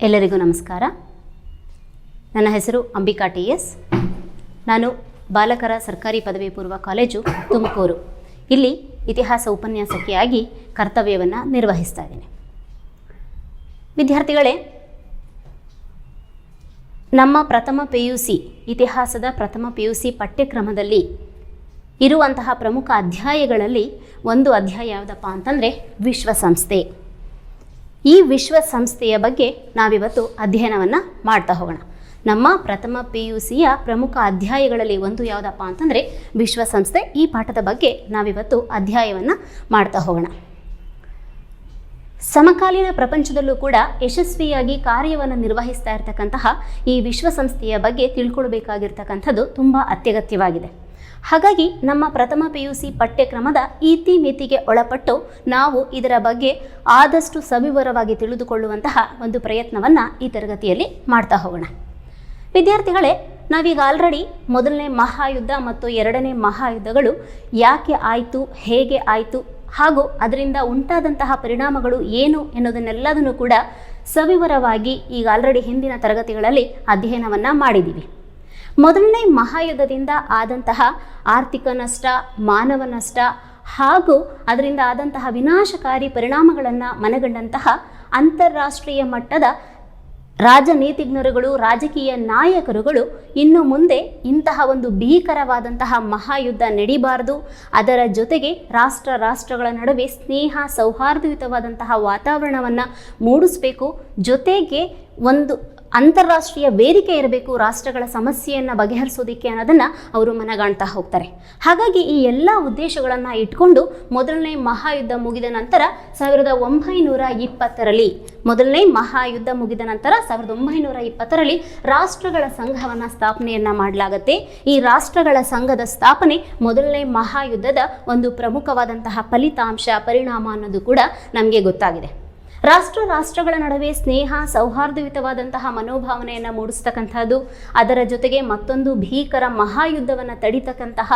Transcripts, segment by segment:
ಎಲ್ಲರಿಗೂ ನಮಸ್ಕಾರ. ನನ್ನ ಹೆಸರು ಅಂಬಿಕಾ TS. ನಾನು ಬಾಲಕರ ಸರ್ಕಾರಿ ಪದವಿ ಪೂರ್ವ ಕಾಲೇಜು ತುಮಕೂರು ಇಲ್ಲಿ ಇತಿಹಾಸ ಉಪನ್ಯಾಸಕಿಯಾಗಿ ಕರ್ತವ್ಯವನ್ನು ನಿರ್ವಹಿಸ್ತಾ ಇದ್ದೇನೆ. ವಿದ್ಯಾರ್ಥಿಗಳೇ, ನಮ್ಮ ಪ್ರಥಮ PUC ಇತಿಹಾಸದ ಪ್ರಥಮ PUC ಪಠ್ಯಕ್ರಮದಲ್ಲಿ ಇರುವಂತಹ ಪ್ರಮುಖ ಅಧ್ಯಾಯಗಳಲ್ಲಿ ಒಂದು ಅಧ್ಯಾಯ ಯಾವುದಪ್ಪ ಅಂತಂದರೆ ವಿಶ್ವಸಂಸ್ಥೆ. ಈ ವಿಶ್ವಸಂಸ್ಥೆಯ ಬಗ್ಗೆ ನಾವಿವತ್ತು ಅಧ್ಯಯನವನ್ನು ಮಾಡ್ತಾ ಹೋಗೋಣ. ನಮ್ಮ ಪ್ರಥಮ PUCಯ ಪ್ರಮುಖ ಅಧ್ಯಾಯಗಳಲ್ಲಿ ಒಂದು ಯಾವುದಪ್ಪ ಅಂತಂದರೆ ವಿಶ್ವಸಂಸ್ಥೆ. ಈ ಪಾಠದ ಬಗ್ಗೆ ನಾವಿವತ್ತು ಅಧ್ಯಾಯವನ್ನು ಮಾಡ್ತಾ ಹೋಗೋಣ. ಸಮಕಾಲೀನ ಪ್ರಪಂಚದಲ್ಲೂ ಕೂಡ ಯಶಸ್ವಿಯಾಗಿ ಕಾರ್ಯವನ್ನು ನಿರ್ವಹಿಸ್ತಾ ಇರತಕ್ಕಂತಹ ಈ ವಿಶ್ವಸಂಸ್ಥೆಯ ಬಗ್ಗೆ ತಿಳ್ಕೊಳ್ಬೇಕಾಗಿರ್ತಕ್ಕಂಥದ್ದು ತುಂಬ ಅತ್ಯಗತ್ಯವಾಗಿದೆ. ಹಾಗಾಗಿ ನಮ್ಮ ಪ್ರಥಮ PUC ಪಠ್ಯಕ್ರಮದ ಇತಿಮಿತಿಗೆ ಒಳಪಟ್ಟು ನಾವು ಇದರ ಬಗ್ಗೆ ಆದಷ್ಟು ಸವಿವರವಾಗಿ ತಿಳಿದುಕೊಳ್ಳುವಂತಹ ಒಂದು ಪ್ರಯತ್ನವನ್ನು ಈ ತರಗತಿಯಲ್ಲಿ ಮಾಡ್ತಾ ಹೋಗೋಣ. ವಿದ್ಯಾರ್ಥಿಗಳೇ, ನಾವೀಗ ಆಲ್ರೆಡಿ ಮೊದಲನೇ ಮಹಾಯುದ್ಧ ಮತ್ತು ಎರಡನೇ ಮಹಾಯುದ್ಧಗಳು ಯಾಕೆ ಆಯಿತು, ಹೇಗೆ ಆಯಿತು ಹಾಗೂ ಅದರಿಂದ ಉಂಟಾದಂತಹ ಪರಿಣಾಮಗಳು ಏನು ಎನ್ನುವುದನ್ನೆಲ್ಲದನ್ನು ಕೂಡ ಸವಿವರವಾಗಿ ಈಗ ಆಲ್ರೆಡಿ ಹಿಂದಿನ ತರಗತಿಗಳಲ್ಲಿ ಅಧ್ಯಯನವನ್ನು ಮಾಡಿದ್ದೀವಿ. ಮೊದಲನೇ ಮಹಾಯುದ್ಧದಿಂದ ಆದಂತಹ ಆರ್ಥಿಕ ನಷ್ಟ, ಮಾನವ ನಷ್ಟ ಹಾಗೂ ಅದರಿಂದ ಆದಂತಹ ವಿನಾಶಕಾರಿ ಪರಿಣಾಮಗಳನ್ನು ಮನಗಂಡಂತಹ ಅಂತಾರಾಷ್ಟ್ರೀಯ ಮಟ್ಟದ ರಾಜನೀತಿಜ್ಞರುಗಳು, ರಾಜಕೀಯ ನಾಯಕರುಗಳು ಇನ್ನು ಮುಂದೆ ಇಂತಹ ಒಂದು ಭೀಕರವಾದಂತಹ ಮಹಾಯುದ್ಧ ನಡೀಬಾರದು, ಅದರ ಜೊತೆಗೆ ರಾಷ್ಟ್ರಗಳ ನಡುವೆ ಸ್ನೇಹ ಸೌಹಾರ್ದಯುತವಾದಂತಹ ವಾತಾವರಣವನ್ನು ಮೂಡಿಸಬೇಕು, ಜೊತೆಗೆ ಒಂದು ಅಂತಾರಾಷ್ಟ್ರೀಯ ವೇದಿಕೆ ಇರಬೇಕು ರಾಷ್ಟ್ರಗಳ ಸಮಸ್ಯೆಯನ್ನು ಬಗೆಹರಿಸೋದಕ್ಕೆ ಅನ್ನೋದನ್ನು ಅವರು ಮನಗಾಣ್ತಾ ಹೋಗ್ತಾರೆ. ಹಾಗಾಗಿ ಈ ಎಲ್ಲ ಉದ್ದೇಶಗಳನ್ನು ಇಟ್ಕೊಂಡು ಮೊದಲನೇ ಮಹಾಯುದ್ಧ ಮುಗಿದ ನಂತರ 1920ರಲ್ಲಿ ಮೊದಲನೇ ಮಹಾಯುದ್ಧ ಮುಗಿದ ನಂತರ 1920ರಲ್ಲಿ ರಾಷ್ಟ್ರಗಳ ಸಂಘವನ್ನು ಸ್ಥಾಪನೆಯನ್ನು ಮಾಡಲಾಗುತ್ತೆ. ಈ ರಾಷ್ಟ್ರಗಳ ಸಂಘದ ಸ್ಥಾಪನೆ ಮೊದಲನೇ ಮಹಾಯುದ್ಧದ ಒಂದು ಪ್ರಮುಖವಾದಂತಹ ಫಲಿತಾಂಶ, ಪರಿಣಾಮ ಅನ್ನೋದು ಕೂಡ ನಮಗೆ ಗೊತ್ತಾಗಿದೆ. ರಾಷ್ಟ್ರಗಳ ನಡುವೆ ಸ್ನೇಹ ಸೌಹಾರ್ದಯುತವಾದಂತಹ ಮನೋಭಾವನೆಯನ್ನು ಮೂಡಿಸ್ತಕ್ಕಂಥದ್ದು, ಅದರ ಜೊತೆಗೆ ಮತ್ತೊಂದು ಭೀಕರ ಮಹಾಯುದ್ಧವನ್ನು ತಡಿತಕ್ಕಂತಹ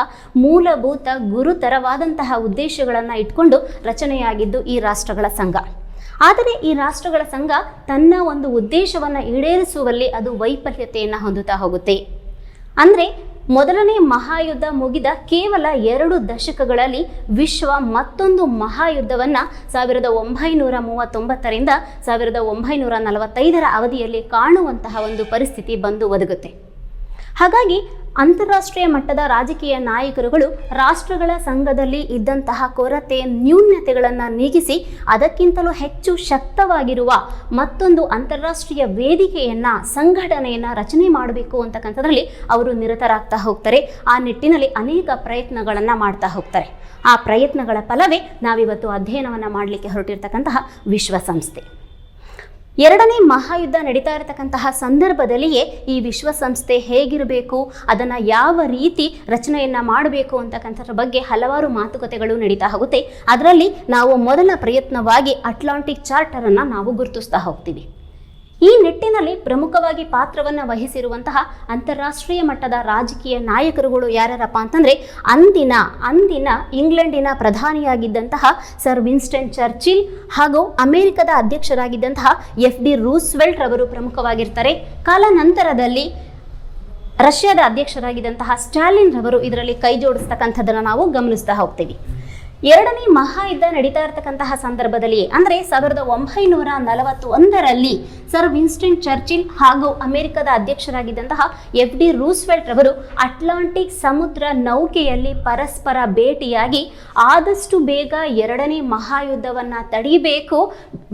ಮೂಲಭೂತ ಗುರುತರವಾದಂತಹ ಉದ್ದೇಶಗಳನ್ನು ಇಟ್ಕೊಂಡು ರಚನೆಯಾಗಿದ್ದು ಈ ರಾಷ್ಟ್ರಗಳ ಸಂಘ. ಆದರೆ ಈ ರಾಷ್ಟ್ರಗಳ ಸಂಘ ತನ್ನ ಒಂದು ಉದ್ದೇಶವನ್ನು ಈಡೇರಿಸುವಲ್ಲಿ ಅದು ವೈಫಲ್ಯತೆಯನ್ನು ಹೊಂದುತ್ತಾ ಹೋಗುತ್ತೆ. ಅಂದರೆ ಮೊದಲನೇ ಮಹಾಯುದ್ಧ ಮುಗಿದ ಕೇವಲ 2 ದಶಕಗಳಲ್ಲಿ ವಿಶ್ವ ಮತ್ತೊಂದು ಮಹಾಯುದ್ಧವನ್ನು 1939ರಿಂದ 1945ರ ಅವಧಿಯಲ್ಲಿ ಕಾಣುವಂತಹ ಒಂದು ಪರಿಸ್ಥಿತಿ ಬಂದು ಒದಗುತ್ತೆ. ಹಾಗಾಗಿ ಅಂತಾರಾಷ್ಟ್ರೀಯ ಮಟ್ಟದ ರಾಜಕೀಯ ನಾಯಕರುಗಳು ರಾಷ್ಟ್ರಗಳ ಸಂಘದಲ್ಲಿ ಇದ್ದಂತಹ ಕೊರತೆ, ನ್ಯೂನತೆಗಳನ್ನು ನೀಗಿಸಿ ಅದಕ್ಕಿಂತಲೂ ಹೆಚ್ಚು ಶಕ್ತವಾಗಿರುವ ಮತ್ತೊಂದು ಅಂತಾರಾಷ್ಟ್ರೀಯ ವೇದಿಕೆಯನ್ನು, ಸಂಘಟನೆಯನ್ನು ರಚನೆ ಮಾಡಬೇಕು ಅಂತಕ್ಕಂಥದ್ರಲ್ಲಿ ಅವರು ನಿರತರಾಗ್ತಾ ಹೋಗ್ತಾರೆ. ಆ ನಿಟ್ಟಿನಲ್ಲಿ ಅನೇಕ ಪ್ರಯತ್ನಗಳನ್ನು ಮಾಡ್ತಾ ಹೋಗ್ತಾರೆ. ಆ ಪ್ರಯತ್ನಗಳ ಫಲವೇ ನಾವಿವತ್ತು ಅಧ್ಯಯನವನ್ನು ಮಾಡಲಿಕ್ಕೆ ಹೊರಟಿರ್ತಕ್ಕಂತಹ ವಿಶ್ವಸಂಸ್ಥೆ. ಎರಡನೇ ಮಹಾಯುದ್ಧ ನಡೀತಾ ಇರತಕ್ಕಂತಹ ಸಂದರ್ಭದಲ್ಲಿಯೇ ಈ ವಿಶ್ವಸಂಸ್ಥೆ ಹೇಗಿರಬೇಕು, ಅದನ್ನು ಯಾವ ರೀತಿ ರಚನೆಯನ್ನು ಮಾಡಬೇಕು ಅಂತಕ್ಕಂಥದ್ರ ಬಗ್ಗೆ ಹಲವಾರು ಮಾತುಕತೆಗಳು ನಡೀತಾ ಹೋಗುತ್ತೆ. ಅದರಲ್ಲಿ ನಾವು ಮೊದಲ ಪ್ರಯತ್ನವಾಗಿ ಅಟ್ಲಾಂಟಿಕ್ ಚಾರ್ಟರನ್ನು ನಾವು ಗುರುತಿಸ್ತಾ ಹೋಗ್ತೀವಿ. ಈ ನಿಟ್ಟಿನಲ್ಲಿ ಪ್ರಮುಖವಾಗಿ ಪಾತ್ರವನ್ನು ವಹಿಸಿರುವಂತಹ ಅಂತಾರಾಷ್ಟ್ರೀಯ ಮಟ್ಟದ ರಾಜಕೀಯ ನಾಯಕರುಗಳು ಯಾರ್ಯಾರಪ್ಪ ಅಂತಂದರೆ ಅಂದಿನ ಇಂಗ್ಲೆಂಡಿನ ಪ್ರಧಾನಿಯಾಗಿದ್ದಂತಹ ಸರ್ ವಿನ್ಸ್ಟನ್ ಚರ್ಚಿಲ್ ಹಾಗೂ ಅಮೆರಿಕದ ಅಧ್ಯಕ್ಷರಾಗಿದ್ದಂತಹ FD ರೂಸ್ವೆಲ್ಟ್ ರವರು ಪ್ರಮುಖವಾಗಿರ್ತಾರೆ. ಕಾಲಾನಂತರದಲ್ಲಿ ರಷ್ಯಾದ ಅಧ್ಯಕ್ಷರಾಗಿದ್ದಂತಹ ಸ್ಟಾಲಿನ್ ರವರು ಇದರಲ್ಲಿ ಕೈ ಜೋಡಿಸ್ತಕ್ಕಂಥದ್ದನ್ನು ನಾವು ಗಮನಿಸ್ತಾ ಹೋಗ್ತೀವಿ. ಎರಡನೇ ಮಹಾಯುದ್ಧ ನಡೀತಾ ಇರತಕ್ಕಂತಹ ಸಂದರ್ಭದಲ್ಲಿ ಅಂದರೆ 1941ರಲ್ಲಿ ಸರ್ ವಿನ್ಸ್ಟನ್ ಚರ್ಚಿಲ್ ಹಾಗೂ ಅಮೆರಿಕದ ಅಧ್ಯಕ್ಷರಾಗಿದ್ದಂತಹ FD ರೂಸ್ವೆಲ್ಟ್ ರವರು ಅಟ್ಲಾಂಟಿಕ್ ಸಮುದ್ರ ನೌಕೆಯಲ್ಲಿ ಪರಸ್ಪರ ಭೇಟಿಯಾಗಿ ಆದಷ್ಟು ಬೇಗ ಎರಡನೇ ಮಹಾಯುದ್ಧವನ್ನು ತಡಿಬೇಕು,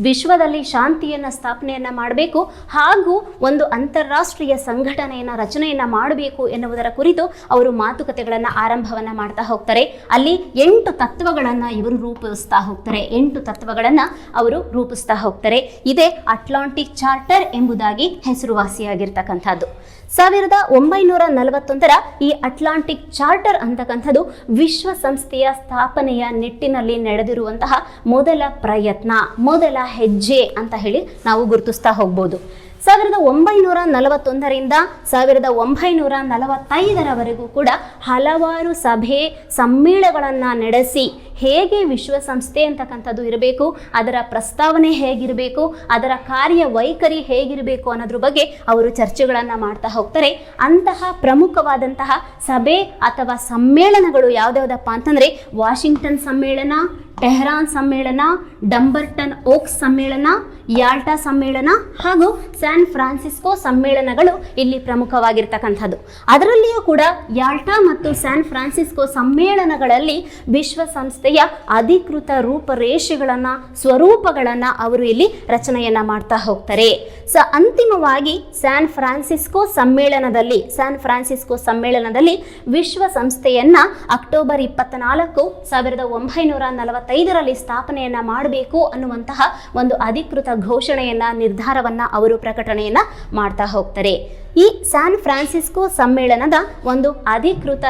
ವಿಶ್ವದಲ್ಲಿ ಶಾಂತಿಯನ್ನು ಸ್ಥಾಪನೆಯನ್ನು ಮಾಡಬೇಕು ಹಾಗೂ ಒಂದು ಅಂತಾರಾಷ್ಟ್ರೀಯ ಸಂಘಟನೆಯನ್ನು ರಚನೆಯನ್ನು ಮಾಡಬೇಕು ಎನ್ನುವುದರ ಕುರಿತು ಅವರು ಮಾತುಕತೆಗಳನ್ನು ಆರಂಭವನ್ನು ಮಾಡ್ತಾ ಹೋಗ್ತಾರೆ. ಅಲ್ಲಿ 8 ತತ್ವಗಳನ್ನು ಇವರು ರೂಪಿಸ್ತಾ ಹೋಗ್ತಾರೆ. 8 ತತ್ವಗಳನ್ನು ಅವರು ರೂಪಿಸ್ತಾ ಹೋಗ್ತಾರೆ. ಇದೇ ಅಟ್ಲಾಂಟಿಕ್ ಚಾರ್ಟರ್ ಎಂಬುದಾಗಿ ಹೆಸರುವಾಸಿಯಾಗಿರ್ತಕ್ಕಂಥದ್ದು. 1941ರ ಈ ಅಟ್ಲಾಂಟಿಕ್ ಚಾರ್ಟರ್ ಅಂತಕ್ಕಂಥದ್ದು ವಿಶ್ವಸಂಸ್ಥೆಯ ಸ್ಥಾಪನೆಯ ನಿಟ್ಟಿನಲ್ಲಿ ನಡೆದಿರುವಂತಹ ಮೊದಲ ಪ್ರಯತ್ನ, ಮೊದಲ ಹೆಜ್ಜೆ ಅಂತ ಹೇಳಿ ನಾವು ಗುರುತಿಸ್ತಾ ಹೋಗ್ಬೋದು. 1941ರಿಂದ 1945ರವರೆಗೂ ಕೂಡ ಹಲವಾರು ಸಭೆ ಸಮ್ಮೇಳನಗಳನ್ನು ನಡೆಸಿ ಹೇಗೆ ವಿಶ್ವಸಂಸ್ಥೆ ಅಂತಕ್ಕಂಥದ್ದು ಇರಬೇಕು, ಅದರ ಪ್ರಸ್ತಾವನೆ ಹೇಗಿರಬೇಕು, ಅದರ ಕಾರ್ಯವೈಖರಿ ಹೇಗಿರಬೇಕು ಅನ್ನೋದ್ರ ಬಗ್ಗೆ ಅವರು ಚರ್ಚೆಗಳನ್ನು ಮಾಡ್ತಾ ಹೋಗ್ತಾರೆ. ಅಂತಹ ಪ್ರಮುಖವಾದಂತಹ ಸಭೆ ಅಥವಾ ಸಮ್ಮೇಳನಗಳು ಯಾವ್ದಾವ್ದಪ್ಪ ಅಂತಂದರೆ ವಾಷಿಂಗ್ಟನ್ ಸಮ್ಮೇಳನ, ಟೆಹರಾನ್ ಸಮ್ಮೇಳನ, ಡಂಬರ್ಟನ್ ಓಕ್ಸ್ ಸಮ್ಮೇಳನ, ಯಾಲ್ಟಾ ಸಮ್ಮೇಳನ ಹಾಗೂ ಸ್ಯಾನ್ ಫ್ರಾನ್ಸಿಸ್ಕೋ ಸಮ್ಮೇಳನಗಳು ಇಲ್ಲಿ ಪ್ರಮುಖವಾಗಿರ್ತಕ್ಕಂಥದ್ದು. ಅದರಲ್ಲಿಯೂ ಕೂಡ ಯಾಲ್ಟಾ ಮತ್ತು ಸ್ಯಾನ್ ಫ್ರಾನ್ಸಿಸ್ಕೋ ಸಮ್ಮೇಳನಗಳಲ್ಲಿ ವಿಶ್ವಸಂಸ್ಥೆಯ ಅಧಿಕೃತ ರೂಪರೇಷೆಗಳನ್ನು, ಸ್ವರೂಪಗಳನ್ನು ಅವರು ಇಲ್ಲಿ ರಚನೆಯನ್ನು ಮಾಡ್ತಾ ಹೋಗ್ತಾರೆ. ಅಂತಿಮವಾಗಿ ಸ್ಯಾನ್ ಫ್ರಾನ್ಸಿಸ್ಕೋ ಸಮ್ಮೇಳನದಲ್ಲಿ ವಿಶ್ವಸಂಸ್ಥೆಯನ್ನು ಅಕ್ಟೋಬರ್ 24, 1945ರಲ್ಲಿ ಸ್ಥಾಪನೆಯನ್ನ ಮಾಡಬೇಕು ಅನ್ನುವಂತಹ ಒಂದು ಅಧಿಕೃತ ಘೋಷಣೆಯನ್ನ, ನಿರ್ಧಾರವನ್ನ ಅವರು ಪ್ರಕಟಣೆಯನ್ನ ಮಾಡ್ತಾ ಹೋಗ್ತಾರೆ. ಈ ಸ್ಯಾನ್ ಫ್ರಾನ್ಸಿಸ್ಕೋ ಸಮ್ಮೇಳನದ ಒಂದು ಅಧಿಕೃತ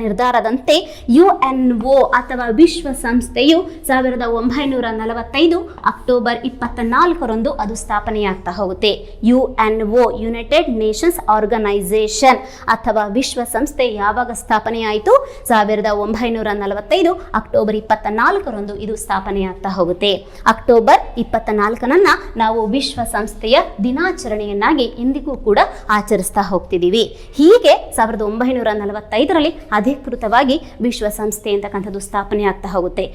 ನಿರ್ಧಾರದಂತೆ UNO ಅಥವಾ ವಿಶ್ವಸಂಸ್ಥೆಯು 1945 ಅಕ್ಟೋಬರ್ 24ರಂದು ಅದು ಸ್ಥಾಪನೆಯಾಗ್ತಾ ಹೋಗುತ್ತೆ. UNO, ಯುನೈಟೆಡ್ ನೇಷನ್ಸ್ ಆರ್ಗನೈಸೇಷನ್ ಅಥವಾ ವಿಶ್ವಸಂಸ್ಥೆ ಯಾವಾಗ ಸ್ಥಾಪನೆಯಾಯಿತು? 1945 ಅಕ್ಟೋಬರ್ 24ರಂದು ಇದು ಸ್ಥಾಪನೆಯಾಗ್ತಾ ಹೋಗುತ್ತೆ. ಅಕ್ಟೋಬರ್ 24 ನಾವು ವಿಶ್ವಸಂಸ್ಥೆಯ ದಿನಾಚರಣೆಯನ್ನ ಇಂದಿಗೂ ಕೂಡ ಆಚರಿಸ್ತಾ ಹೋಗ್ತಿದ್ದೀವಿ. ಹೀಗೆ 1945ರಲ್ಲಿ ಅಧಿಕೃತವಾಗಿ ವಿಶ್ವಸಂಸ್ಥೆ ಅಂತಕ್ಕಂಥದ್ದು ಸ್ಥಾಪನೆ ಆಗ್ತಾ ಹೋಗುತ್ತೆ.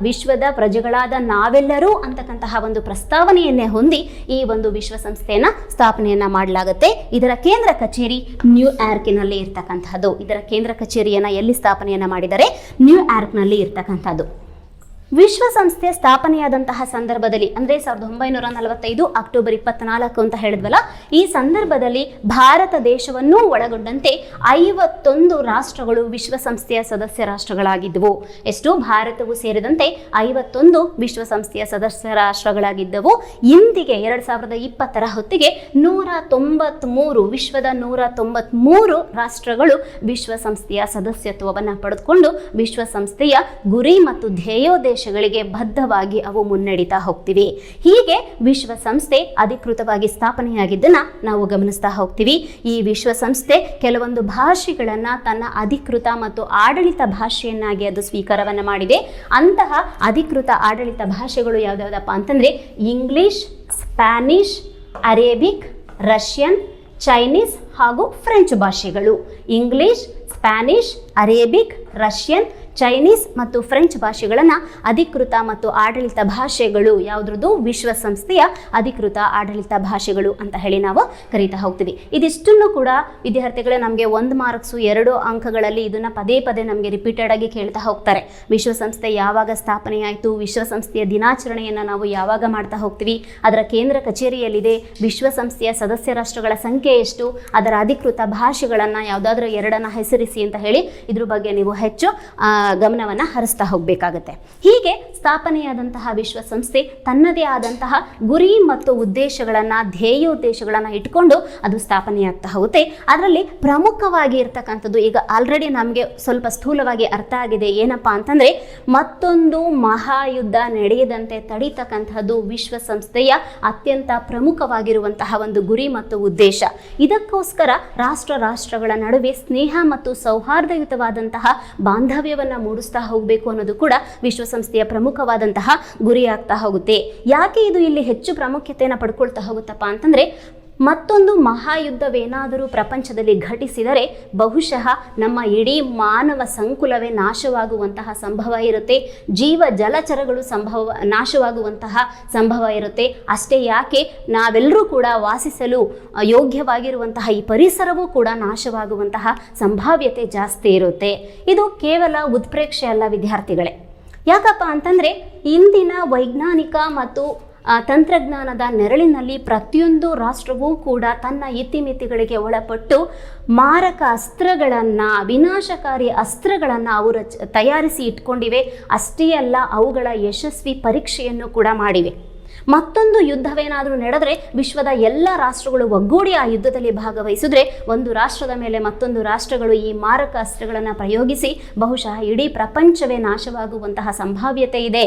ವಿಶ್ವದ ಪ್ರಜೆಗಳಾದ ನಾವೆಲ್ಲರೂ ಅಂತಕ್ಕಂತಹ ಒಂದು ಪ್ರಸ್ತಾವನೆಯನ್ನೇ ಹೊಂದಿ ಈ ಒಂದು ವಿಶ್ವಸಂಸ್ಥೆಯನ್ನ ಸ್ಥಾಪನೆಯನ್ನ ಮಾಡಲಾಗುತ್ತೆ. ಇದರ ಕೇಂದ್ರ ಕಚೇರಿ ನ್ಯೂಯಾರ್ಕ್ನಲ್ಲಿ ಇರ್ತಕ್ಕಂಥದ್ದು. ಇದರ ಕೇಂದ್ರ ಕಚೇರಿಯನ್ನ ಎಲ್ಲಿ ಸ್ಥಾಪನೆಯನ್ನ ಮಾಡಿದರೆ? ನ್ಯೂಯಾರ್ಕ್ನಲ್ಲಿ ಇರ್ತಕ್ಕಂಥದ್ದು. ವಿಶ್ವಸಂಸ್ಥೆ ಸ್ಥಾಪನೆಯಾದಂತಹ ಸಂದರ್ಭದಲ್ಲಿ ಅಂದರೆ 1945 ಅಕ್ಟೋಬರ್ 24 ಅಂತ ಹೇಳಿದ್ವಲ್ಲ, ಈ ಸಂದರ್ಭದಲ್ಲಿ ಭಾರತ ದೇಶವನ್ನೂ ಒಳಗೊಂಡಂತೆ 51 ರಾಷ್ಟ್ರಗಳು ವಿಶ್ವಸಂಸ್ಥೆಯ ಸದಸ್ಯ ರಾಷ್ಟ್ರಗಳಾಗಿದ್ದವು. ಎಷ್ಟು? ಭಾರತವು ಸೇರಿದಂತೆ 51 ವಿಶ್ವಸಂಸ್ಥೆಯ ಸದಸ್ಯ ರಾಷ್ಟ್ರಗಳಾಗಿದ್ದವು. ಇಂದಿಗೆ 2020ರ ಹೊತ್ತಿಗೆ 193 ವಿಶ್ವದ 193 ರಾಷ್ಟ್ರಗಳು ವಿಶ್ವಸಂಸ್ಥೆಯ ಸದಸ್ಯತ್ವವನ್ನು ಪಡೆದುಕೊಂಡು ವಿಶ್ವಸಂಸ್ಥೆಯ ಗುರಿ ಮತ್ತು ಧ್ಯೇಯೋದ್ದೇಶಗಳಿಗೆ ಬದ್ಧವಾಗಿ ಅವು ಮುನ್ನಡೀತಾ ಹೋಗ್ತಿವಿ. ಹೀಗೆ ವಿಶ್ವಸಂಸ್ಥೆ ಅಧಿಕೃತವಾಗಿ ಸ್ಥಾಪನೆಯಾಗಿದ್ದನ್ನ ನಾವು ಗಮನಿಸ್ತಾ ಹೋಗ್ತೀವಿ. ಈ ವಿಶ್ವಸಂಸ್ಥೆ ಕೆಲವೊಂದು ಭಾಷೆಗಳನ್ನ ತನ್ನ ಅಧಿಕೃತ ಮತ್ತು ಆಡಳಿತ ಭಾಷೆಯನ್ನಾಗಿ ಅದು ಸ್ವೀಕಾರವನ್ನ ಮಾಡಿದೆ. ಅಂತಹ ಅಧಿಕೃತ ಆಡಳಿತ ಭಾಷೆಗಳು ಯಾವ್ದಾವ್ದಪ್ಪ ಅಂತಂದ್ರೆ English, Spanish, Arabic, Russian, Chinese ಹಾಗೂ ಫ್ರೆಂಚ್ ಭಾಷೆಗಳು. English, Spanish, Arabic, Russian, Chinese ಮತ್ತು ಫ್ರೆಂಚ್ ಭಾಷೆಗಳನ್ನು ಅಧಿಕೃತ ಮತ್ತು ಆಡಳಿತ ಭಾಷೆಗಳು ಯಾವುದ್ರದ್ದು? ವಿಶ್ವಸಂಸ್ಥೆಯ ಅಧಿಕೃತ ಆಡಳಿತ ಭಾಷೆಗಳು ಅಂತ ಹೇಳಿ ನಾವು ಕರೀತಾ ಹೋಗ್ತೀವಿ. ಇದಿಷ್ಟನ್ನು ಕೂಡ ವಿದ್ಯಾರ್ಥಿಗಳೇ ನಮಗೆ 1 ಮಾರ್ಕ್ಸು 2 ಅಂಕಗಳಲ್ಲಿ ಇದನ್ನು ಪದೇ ಪದೇ ನಮಗೆ ರಿಪೀಟೆಡ್ ಆಗಿ ಕೇಳ್ತಾ ಹೋಗ್ತಾರೆ. ವಿಶ್ವಸಂಸ್ಥೆ ಯಾವಾಗ ಸ್ಥಾಪನೆಯಾಯಿತು, ವಿಶ್ವಸಂಸ್ಥೆಯ ದಿನಾಚರಣೆಯನ್ನು ನಾವು ಯಾವಾಗ ಮಾಡ್ತಾ ಹೋಗ್ತೀವಿ, ಅದರ ಕೇಂದ್ರ ಕಚೇರಿಯಲ್ಲಿದೆ, ವಿಶ್ವಸಂಸ್ಥೆಯ ಸದಸ್ಯ ರಾಷ್ಟ್ರಗಳ ಸಂಖ್ಯೆ ಎಷ್ಟು, ಅದರ ಅಧಿಕೃತ ಭಾಷೆಗಳನ್ನು ಯಾವುದಾದ್ರೂ 2 ಹೆಸರಿಸಿ ಅಂತ ಹೇಳಿ ಇದ್ರ ಬಗ್ಗೆ ನೀವು ಹೆಚ್ಚು ಗಮನವನ್ನು ಹರಿಸ್ತಾ ಹೋಗಬೇಕಾಗತ್ತೆ. ಹೀಗೆ ಸ್ಥಾಪನೆಯಾದಂತಹ ವಿಶ್ವಸಂಸ್ಥೆ ತನ್ನದೇ ಆದಂತಹ ಗುರಿ ಮತ್ತು ಉದ್ದೇಶಗಳನ್ನು, ಧ್ಯೇಯೋದ್ದೇಶಗಳನ್ನು ಇಟ್ಕೊಂಡು ಅದು ಸ್ಥಾಪನೆಯಾಗ್ತಾ ಹೋಗುತ್ತೆ. ಅದರಲ್ಲಿ ಪ್ರಮುಖವಾಗಿ ಇರ್ತಕ್ಕಂಥದ್ದು ಈಗ ಆಲ್ರೆಡಿ ನಮಗೆ ಸ್ವಲ್ಪ ಸ್ಥೂಲವಾಗಿ ಅರ್ಥ ಆಗಿದೆ. ಏನಪ್ಪಾ ಅಂತಂದರೆ ಮತ್ತೊಂದು ಮಹಾಯುದ್ಧ ನಡೆಯದಂತೆ ತಡೀತಕ್ಕಂಥದ್ದು ವಿಶ್ವಸಂಸ್ಥೆಯ ಅತ್ಯಂತ ಪ್ರಮುಖವಾಗಿರುವಂತಹ ಒಂದು ಗುರಿ ಮತ್ತು ಉದ್ದೇಶ. ಇದಕ್ಕೋಸ್ಕರ ರಾಷ್ಟ್ರಗಳ ನಡುವೆ ಸ್ನೇಹ ಮತ್ತು ಸೌಹಾರ್ದಯುತವಾದಂತಹ ಬಾಂಧವ್ಯವನ್ನು ಮೂಡಿಸ್ತಾ ಹೋಗಬೇಕು ಅನ್ನೋದು ಕೂಡ ವಿಶ್ವಸಂಸ್ಥೆಯ ಪ್ರಮುಖವಾದಂತಹ ಗುರಿಯಾಗ್ತಾ ಹೋಗುತ್ತೆ. ಯಾಕೆ ಇದು ಇಲ್ಲಿ ಹೆಚ್ಚು ಪ್ರಾಮುಖ್ಯತೆಯನ್ನು ಪಡ್ಕೊಳ್ತಾ ಹೋಗುತ್ತಪ್ಪ ಅಂತಂದ್ರೆ, ಮತ್ತೊಂದು ಮಹಾಯುದ್ಧವೇನಾದರೂ ಪ್ರಪಂಚದಲ್ಲಿ ಘಟಿಸಿದರೆ ಬಹುಶಃ ನಮ್ಮ ಇಡೀ ಮಾನವ ಸಂಕುಲವೇ ನಾಶವಾಗುವಂತಹ ಸಂಭವ ಇರುತ್ತೆ. ಜಲಚರಗಳು ನಾಶವಾಗುವಂತಹ ಸಂಭವ ಇರುತ್ತೆ. ಅಷ್ಟೇ ಯಾಕೆ, ನಾವೆಲ್ಲರೂ ಕೂಡ ವಾಸಿಸಲು ಯೋಗ್ಯವಾಗಿರುವಂತಹ ಈ ಪರಿಸರವೂ ಕೂಡ ನಾಶವಾಗುವಂತಹ ಸಂಭಾವ್ಯತೆ ಜಾಸ್ತಿ ಇರುತ್ತೆ. ಇದು ಕೇವಲ ಉತ್ಪ್ರೇಕ್ಷೆ ಅಲ್ಲ ವಿದ್ಯಾರ್ಥಿಗಳೇ. ಯಾಕಪ್ಪ ಅಂತಂದರೆ ಇಂದಿನ ವೈಜ್ಞಾನಿಕ ಮತ್ತು ತಂತ್ರಜ್ಞಾನದ ನೆರಳಿನಲ್ಲಿ ಪ್ರತಿಯೊಂದು ರಾಷ್ಟ್ರವೂ ಕೂಡ ತನ್ನ ಇತಿಮಿತಿಗಳಿಗೆ ಒಳಪಟ್ಟು ಮಾರಕ ಅಸ್ತ್ರಗಳನ್ನು, ವಿನಾಶಕಾರಿ ಅಸ್ತ್ರಗಳನ್ನು ಅವು ತಯಾರಿಸಿ ಇಟ್ಕೊಂಡಿವೆ. ಅಷ್ಟೇ ಅಲ್ಲ, ಅವುಗಳ ಯಶಸ್ವಿ ಪರೀಕ್ಷೆಯನ್ನು ಕೂಡ ಮಾಡಿವೆ. ಮತ್ತೊಂದು ಯುದ್ಧವೇನಾದರೂ ನಡೆದರೆ ವಿಶ್ವದ ಎಲ್ಲ ರಾಷ್ಟ್ರಗಳು ಒಗ್ಗೂಡಿ ಆ ಯುದ್ಧದಲ್ಲಿ ಭಾಗವಹಿಸಿದ್ರೆ ಒಂದು ರಾಷ್ಟ್ರದ ಮೇಲೆ ಮತ್ತೊಂದು ರಾಷ್ಟ್ರಗಳು ಈ ಮಾರಕ ಅಸ್ತ್ರಗಳನ್ನು ಪ್ರಯೋಗಿಸಿ ಬಹುಶಃ ಇಡೀ ಪ್ರಪಂಚವೇ ನಾಶವಾಗುವಂತಹ ಸಂಭಾವ್ಯತೆ ಇದೆ.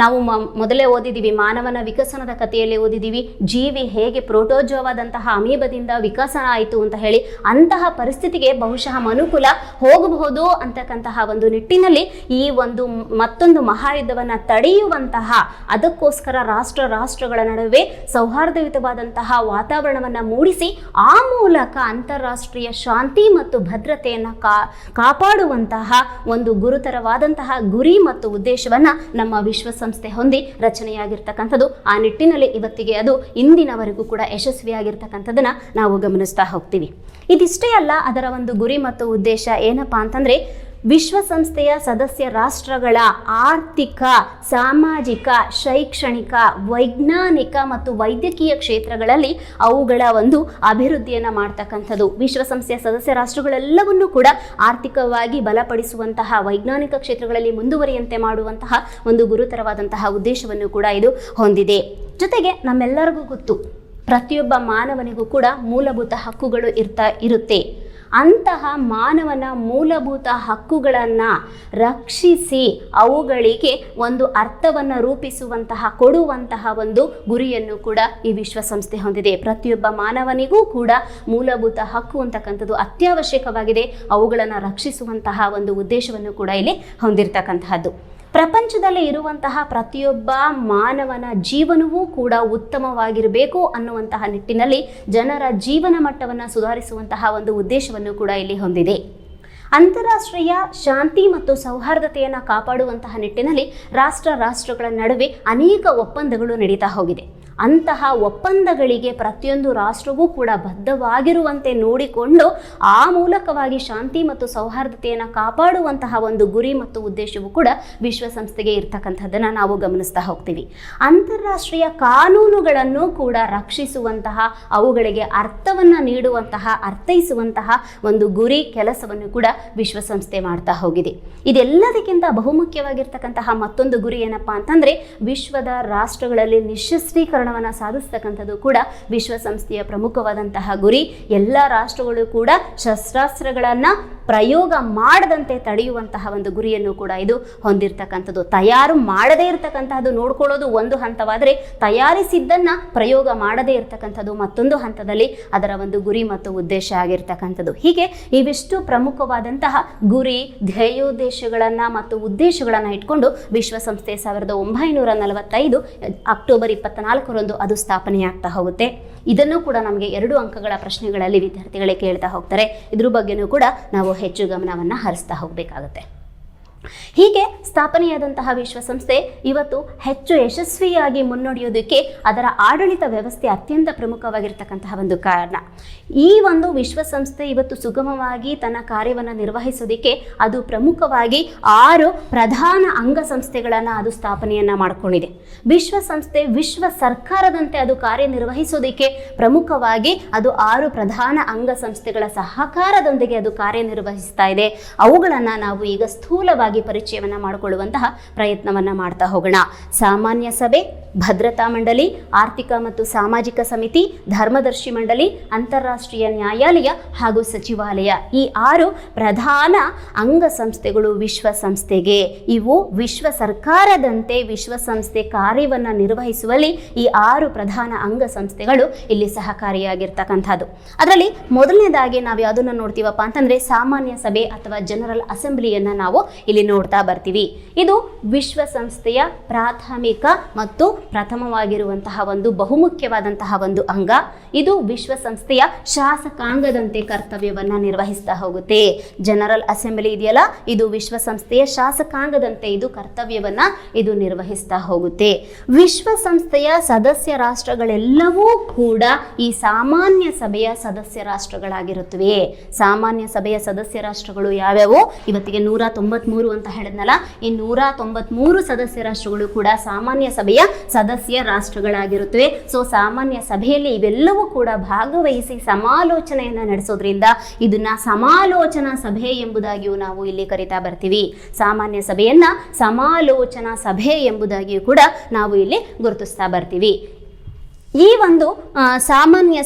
ನಾವು ಮೊದಲೇ ಓದಿದ್ದೀವಿ, ಮಾನವನ ವಿಕಸನದ ಕಥೆಯಲ್ಲಿ ಓದಿದ್ದೀವಿ, ಜೀವಿ ಹೇಗೆ ಪ್ರೋಟೋಜೋವಾದಂತಹ ಅಮೀಬದಿಂದ ವಿಕಸನ ಆಯಿತು ಅಂತ ಹೇಳಿ. ಅಂತಹ ಪರಿಸ್ಥಿತಿಗೆ ಬಹುಶಃ ಮನುಕುಲ ಹೋಗಬಹುದು ಅಂತಕ್ಕಂತಹ ಒಂದು ನಿಟ್ಟಿನಲ್ಲಿ ಈ ಒಂದು ಮತ್ತೊಂದು ಮಹಾಯುದ್ಧವನ್ನು ತಡೆಯುವಂತಹ, ಅದಕ್ಕೋಸ್ಕರ ರಾಷ್ಟ್ರಗಳ ನಡುವೆ ಸೌಹಾರ್ದಯುತವಾದಂತಹ ವಾತಾವರಣವನ್ನು ಮೂಡಿಸಿ ಆ ಮೂಲಕ ಅಂತಾರಾಷ್ಟ್ರೀಯ ಶಾಂತಿ ಮತ್ತು ಭದ್ರತೆಯನ್ನು ಕಾಪಾಡುವಂತಹ ಒಂದು ಗುರುತರವಾದಂತಹ ಗುರಿ ಮತ್ತು ಉದ್ದೇಶವನ್ನ ನಮ್ಮ ವಿಶ್ವಸಂಸ್ಥೆ ಹೊಂದಿ ರಚನೆಯಾಗಿರ್ತಕ್ಕಂಥದ್ದು. ಆ ನಿಟ್ಟಿನಲ್ಲಿ ಇವತ್ತಿಗೆ ಅದು ಇಂದಿನವರೆಗೂ ಕೂಡ ಯಶಸ್ವಿಯಾಗಿರ್ತಕ್ಕಂಥದ್ದನ್ನ ನಾವು ಗಮನಿಸ್ತಾ ಹೋಗ್ತೀವಿ. ಇದಿಷ್ಟೇ ಅಲ್ಲ, ಅದರ ಒಂದು ಗುರಿ ಮತ್ತು ಉದ್ದೇಶ ಏನಪ್ಪಾ ಅಂತಂದ್ರೆ ವಿಶ್ವಸಂಸ್ಥೆಯ ಸದಸ್ಯ ರಾಷ್ಟ್ರಗಳ ಆರ್ಥಿಕ, ಸಾಮಾಜಿಕ, ಶೈಕ್ಷಣಿಕ, ವೈಜ್ಞಾನಿಕ ಮತ್ತು ವೈದ್ಯಕೀಯ ಕ್ಷೇತ್ರಗಳಲ್ಲಿ ಅವುಗಳ ಒಂದು ಅಭಿವೃದ್ಧಿಯನ್ನು ಮಾಡ್ತಕ್ಕಂಥದ್ದು. ವಿಶ್ವಸಂಸ್ಥೆಯ ಸದಸ್ಯ ರಾಷ್ಟ್ರಗಳೆಲ್ಲವನ್ನೂ ಕೂಡ ಆರ್ಥಿಕವಾಗಿ ಬಲಪಡಿಸುವಂತಹ, ವೈಜ್ಞಾನಿಕ ಕ್ಷೇತ್ರಗಳಲ್ಲಿ ಮುಂದುವರಿಯುವಂತೆ ಮಾಡುವಂತಹ ಒಂದು ಗುರುತರವಾದಂತಹ ಉದ್ದೇಶವನ್ನು ಕೂಡ ಇದು ಹೊಂದಿದೆ. ಜೊತೆಗೆ ನಮ್ಮೆಲ್ಲರಿಗೂ ಗೊತ್ತು, ಪ್ರತಿಯೊಬ್ಬ ಮಾನವನಿಗೂ ಕೂಡ ಮೂಲಭೂತ ಹಕ್ಕುಗಳು ಇರುತ್ತೆ. ಅಂತಹ ಮಾನವನ ಮೂಲಭೂತ ಹಕ್ಕುಗಳನ್ನು ರಕ್ಷಿಸಿ ಅವುಗಳಿಗೆ ಒಂದು ಅರ್ಥವನ್ನು ರೂಪಿಸುವಂತಹ, ಕೊಡುವಂತಹ ಒಂದು ಗುರಿಯನ್ನು ಕೂಡ ಈ ವಿಶ್ವಸಂಸ್ಥೆ ಹೊಂದಿದೆ. ಪ್ರತಿಯೊಬ್ಬ ಮಾನವನಿಗೂ ಕೂಡ ಮೂಲಭೂತ ಹಕ್ಕು ಅಂತಕ್ಕಂಥದ್ದು ಅತ್ಯವಶ್ಯಕವಾಗಿದೆ. ಅವುಗಳನ್ನು ರಕ್ಷಿಸುವಂತಹ ಒಂದು ಉದ್ದೇಶವನ್ನು ಕೂಡ ಇಲ್ಲಿ ಹೊಂದಿರತಕ್ಕಂತಹದ್ದು. ಪ್ರಪಂಚದಲ್ಲಿ ಇರುವಂತಹ ಪ್ರತಿಯೊಬ್ಬ ಮಾನವನ ಜೀವನವೂ ಕೂಡ ಉತ್ತಮವಾಗಿರಬೇಕು ಅನ್ನುವಂತಹ ನಿಟ್ಟಿನಲ್ಲಿ ಜನರ ಜೀವನ ಮಟ್ಟವನ್ನು ಸುಧಾರಿಸುವಂತಹ ಒಂದು ಉದ್ದೇಶವನ್ನು ಕೂಡ ಇಲ್ಲಿ ಹೊಂದಿದೆ. ಅಂತಾರಾಷ್ಟ್ರೀಯ ಶಾಂತಿ ಮತ್ತು ಸೌಹಾರ್ದತೆಯನ್ನು ಕಾಪಾಡುವಂತಹ ನಿಟ್ಟಿನಲ್ಲಿ ರಾಷ್ಟ್ರಗಳ ನಡುವೆ ಅನೇಕ ಒಪ್ಪಂದಗಳು ನಡೀತಾ ಹೋಗಿದೆ. ಅಂತಹ ಒಪ್ಪಂದಗಳಿಗೆ ಪ್ರತಿಯೊಂದು ರಾಷ್ಟ್ರವೂ ಕೂಡ ಬದ್ಧವಾಗಿರುವಂತೆ ನೋಡಿಕೊಂಡು ಆ ಮೂಲಕವಾಗಿ ಶಾಂತಿ ಮತ್ತು ಸೌಹಾರ್ದತೆಯನ್ನು ಕಾಪಾಡುವಂತಹ ಒಂದು ಗುರಿ ಮತ್ತು ಉದ್ದೇಶವೂ ಕೂಡ ವಿಶ್ವಸಂಸ್ಥೆಗೆ ಇರ್ತಕ್ಕಂಥದ್ದನ್ನು ನಾವು ಗಮನಿಸ್ತಾ ಹೋಗ್ತೀವಿ. ಅಂತಾರಾಷ್ಟ್ರೀಯ ಕಾನೂನುಗಳನ್ನು ಕೂಡ ರಕ್ಷಿಸುವಂತಹ, ಅವುಗಳಿಗೆ ಅರ್ಥವನ್ನು ನೀಡುವಂತಹ, ಅರ್ಥೈಸುವಂತಹ ಒಂದು ಗುರಿ ಕೆಲಸವನ್ನು ಕೂಡ ವಿಶ್ವಸಂಸ್ಥೆ ಮಾಡ್ತಾ ಹೋಗಿದೆ. ಇದೆಲ್ಲದಕ್ಕಿಂತ ಬಹುಮುಖ್ಯವಾಗಿರ್ತಕ್ಕಂತಹ ಮತ್ತೊಂದು ಗುರಿ ಏನಪ್ಪಾ ಅಂತಂದ್ರೆ ವಿಶ್ವದ ರಾಷ್ಟ್ರಗಳಲ್ಲಿ ನಿಶಸ್ತ್ರೀಕರಣ ಸಾಧಿಸತಕ್ಕಂಥದ್ದು ಕೂಡ ವಿಶ್ವಸಂಸ್ಥೆಯ ಪ್ರಮುಖವಾದಂತಹ ಗುರಿ. ಎಲ್ಲ ರಾಷ್ಟ್ರಗಳು ಕೂಡ ಶಸ್ತ್ರಾಸ್ತ್ರಗಳನ್ನ ಪ್ರಯೋಗ ಮಾಡದಂತೆ ತಡೆಯುವಂತಹ ಒಂದು ಗುರಿಯನ್ನು ಕೂಡ ಇದು ಹೊಂದಿರತಕ್ಕಂಥದ್ದು. ತಯಾರು ಮಾಡದೇ ಇರತಕ್ಕಂತಹದ್ದು ನೋಡ್ಕೊಳ್ಳೋದು ಒಂದು ಹಂತವಾದರೆ, ತಯಾರಿಸಿದ್ದನ್ನ ಪ್ರಯೋಗ ಮಾಡದೇ ಇರತಕ್ಕಂಥದ್ದು ಮತ್ತೊಂದು ಹಂತದಲ್ಲಿ ಅದರ ಒಂದು ಗುರಿ ಮತ್ತು ಉದ್ದೇಶ ಆಗಿರ್ತಕ್ಕಂಥದ್ದು. ಹೀಗೆ ಇವಿಷ್ಟು ಪ್ರಮುಖವಾದಂತಹ ಗುರಿ, ಧ್ಯೇಯೋದ್ದೇಶಗಳನ್ನ ಮತ್ತು ಉದ್ದೇಶಗಳನ್ನ ಇಟ್ಕೊಂಡು ವಿಶ್ವಸಂಸ್ಥೆ 1945 ಅಕ್ಟೋಬರ್ 24 ಅದು ಸ್ಥಾಪನೆಯಾಗ್ತಾ ಹೋಗುತ್ತೆ. ಇದನ್ನು ಕೂಡ ನಮಗೆ 2 ಅಂಕಗಳ ಪ್ರಶ್ನೆಗಳಲ್ಲಿ ವಿದ್ಯಾರ್ಥಿಗಳೇ ಕೇಳ್ತಾ ಹೋಗ್ತಾರೆ. ಇದ್ರ ಬಗ್ಗೆನೂ ಕೂಡ ನಾವು ಹೆಚ್ಚು ಗಮನವನ್ನು ಹರಿಸ್ತಾ ಹೋಗಬೇಕಾಗುತ್ತೆ. ಹೀಗೆ ಸ್ಥಾಪನೆಯಾದಂತಹ ವಿಶ್ವಸಂಸ್ಥೆ ಇವತ್ತು ಹೆಚ್ಚು ಯಶಸ್ವಿಯಾಗಿ ಮುನ್ನಡೆಯೋದಕ್ಕೆ ಅದರ ಆಡಳಿತ ವ್ಯವಸ್ಥೆ ಅತ್ಯಂತ ಪ್ರಮುಖವಾಗಿರ್ತಕ್ಕಂತಹ ಒಂದು ಕಾರಣ. ಈ ಒಂದು ವಿಶ್ವಸಂಸ್ಥೆ ಇವತ್ತು ಸುಗಮವಾಗಿ ತನ್ನ ಕಾರ್ಯವನ್ನು ನಿರ್ವಹಿಸೋದಕ್ಕೆ ಅದು ಪ್ರಮುಖವಾಗಿ 6 ಪ್ರಧಾನ ಅಂಗಸಂಸ್ಥೆಗಳನ್ನು ಅದು ಸ್ಥಾಪನೆಯನ್ನು ಮಾಡಿಕೊಂಡಿದೆ. ವಿಶ್ವಸಂಸ್ಥೆ ವಿಶ್ವ ಸರ್ಕಾರದಂತೆ ಅದು ಕಾರ್ಯನಿರ್ವಹಿಸೋದಕ್ಕೆ ಪ್ರಮುಖವಾಗಿ ಅದು 6 ಪ್ರಧಾನ ಅಂಗಸಂಸ್ಥೆಗಳ ಸಹಕಾರದೊಂದಿಗೆ ಅದು ಕಾರ್ಯನಿರ್ವಹಿಸ್ತಾ ಇದೆ. ಅವುಗಳನ್ನು ನಾವು ಈಗ ಸ್ಥೂಲವಾಗಿ ಪರಿಚಯವನ್ನ ಮಾಡಿಕೊಳ್ಳುವಂತಹ ಪ್ರಯತ್ನವನ್ನ ಮಾಡ್ತಾ ಹೋಗೋಣ. ಸಾಮಾನ್ಯ ಸಭೆ, ಭದ್ರತಾ ಮಂಡಳಿ, ಆರ್ಥಿಕ ಮತ್ತು ಸಾಮಾಜಿಕ ಸಮಿತಿ, ಧರ್ಮದರ್ಶಿ ಮಂಡಳಿ, ಅಂತಾರಾಷ್ಟ್ರೀಯ ನ್ಯಾಯಾಲಯ ಹಾಗೂ ಸಚಿವಾಲಯ, ಈ 6 ಪ್ರಧಾನ ಅಂಗಸಂಸ್ಥೆಗಳು ವಿಶ್ವಸಂಸ್ಥೆಗೆ. ಇವು ವಿಶ್ವ ಸರ್ಕಾರದಂತೆ ವಿಶ್ವಸಂಸ್ಥೆ ಕಾರ್ಯವನ್ನು ನಿರ್ವಹಿಸುವಲ್ಲಿ ಈ 6 ಪ್ರಧಾನ ಅಂಗಸಂಸ್ಥೆಗಳು ಇಲ್ಲಿ ಸಹಕಾರಿಯಾಗಿರ್ತಕ್ಕಂಥದ್ದು. ಅದರಲ್ಲಿ ಮೊದಲನೇದಾಗಿ ನಾವು ಯಾವುದನ್ನು ನೋಡ್ತೀವಪ್ಪ ಅಂತಂದ್ರೆ ಸಾಮಾನ್ಯ ಸಭೆ ಅಥವಾ ಜನರಲ್ ಅಸೆಂಬ್ಲಿಯನ್ನ ನಾವು ಇಲ್ಲಿ ನೋಡ್ತಾ ಬರ್ತೀವಿ. ಇದು ವಿಶ್ವಸಂಸ್ಥೆಯ ಪ್ರಾಥಮಿಕ ಮತ್ತು ಪ್ರಥಮವಾಗಿರುವಂತಹ ಒಂದು ಬಹುಮುಖ್ಯವಾದಂತಹ ಒಂದು ಅಂಗ. ಇದು ವಿಶ್ವಸಂಸ್ಥೆಯ ಶಾಸಕಾಂಗದಂತೆ ಕರ್ತವ್ಯವನ್ನ ನಿರ್ವಹಿಸ್ತಾ ಹೋಗುತ್ತೆ. ಜನರಲ್ ಅಸೆಂಬ್ಲಿ ಇದೆಯಲ್ಲ, ಇದು ವಿಶ್ವಸಂಸ್ಥೆಯ ಶಾಸಕಾಂಗದಂತೆ ಇದು ಕರ್ತವ್ಯವನ್ನ ಇದು ನಿರ್ವಹಿಸ್ತಾ ಹೋಗುತ್ತೆ. ವಿಶ್ವಸಂಸ್ಥೆಯ ಸದಸ್ಯ ರಾಷ್ಟ್ರಗಳೆಲ್ಲವೂ ಕೂಡ ಈ ಸಾಮಾನ್ಯ ಸಭೆಯ ಸದಸ್ಯ ರಾಷ್ಟ್ರಗಳಾಗಿರುತ್ತವೆ. ಸಾಮಾನ್ಯ ಸಭೆಯ ಸದಸ್ಯ ರಾಷ್ಟ್ರಗಳು ಯಾವ್ಯಾವು? ಇವತ್ತಿಗೆ 193 ಅಂತ ಹೇಳಿದ್ನಲ್ಲ, ಈ 193 ಸದಸ್ಯ ರಾಷ್ಟ್ರಗಳು ಕೂಡ ಸಾಮಾನ್ಯ ಸಭೆಯ ಸದಸ್ಯ ರಾಷ್ಟ್ರಗಳಾಗಿರುತ್ತವೆ. ಸೊ ಸಾಮಾನ್ಯ ಸಭೆಯಲ್ಲಿ ಇವೆಲ್ಲವೂ ಕೂಡ ಭಾಗವಹಿಸಿ ಸಮಾಲೋಚನೆಯನ್ನ ನಡೆಸೋದ್ರಿಂದ ಇದನ್ನ ಸಮಾಲೋಚನಾ ಸಭೆ ಎಂಬುದಾಗಿಯೂ ನಾವು ಇಲ್ಲಿ ಕರಿತಾ ಬರ್ತೀವಿ. ಸಾಮಾನ್ಯ ಸಭೆಯನ್ನ ಸಮಾಲೋಚನಾ ಸಭೆ ಎಂಬುದಾಗಿಯೂ ಕೂಡ ನಾವು ಇಲ್ಲಿ ಗುರುತಿಸ್ತಾ ಬರ್ತೀವಿ. ಈ ಒಂದು ಸಾಮಾನ್ಯ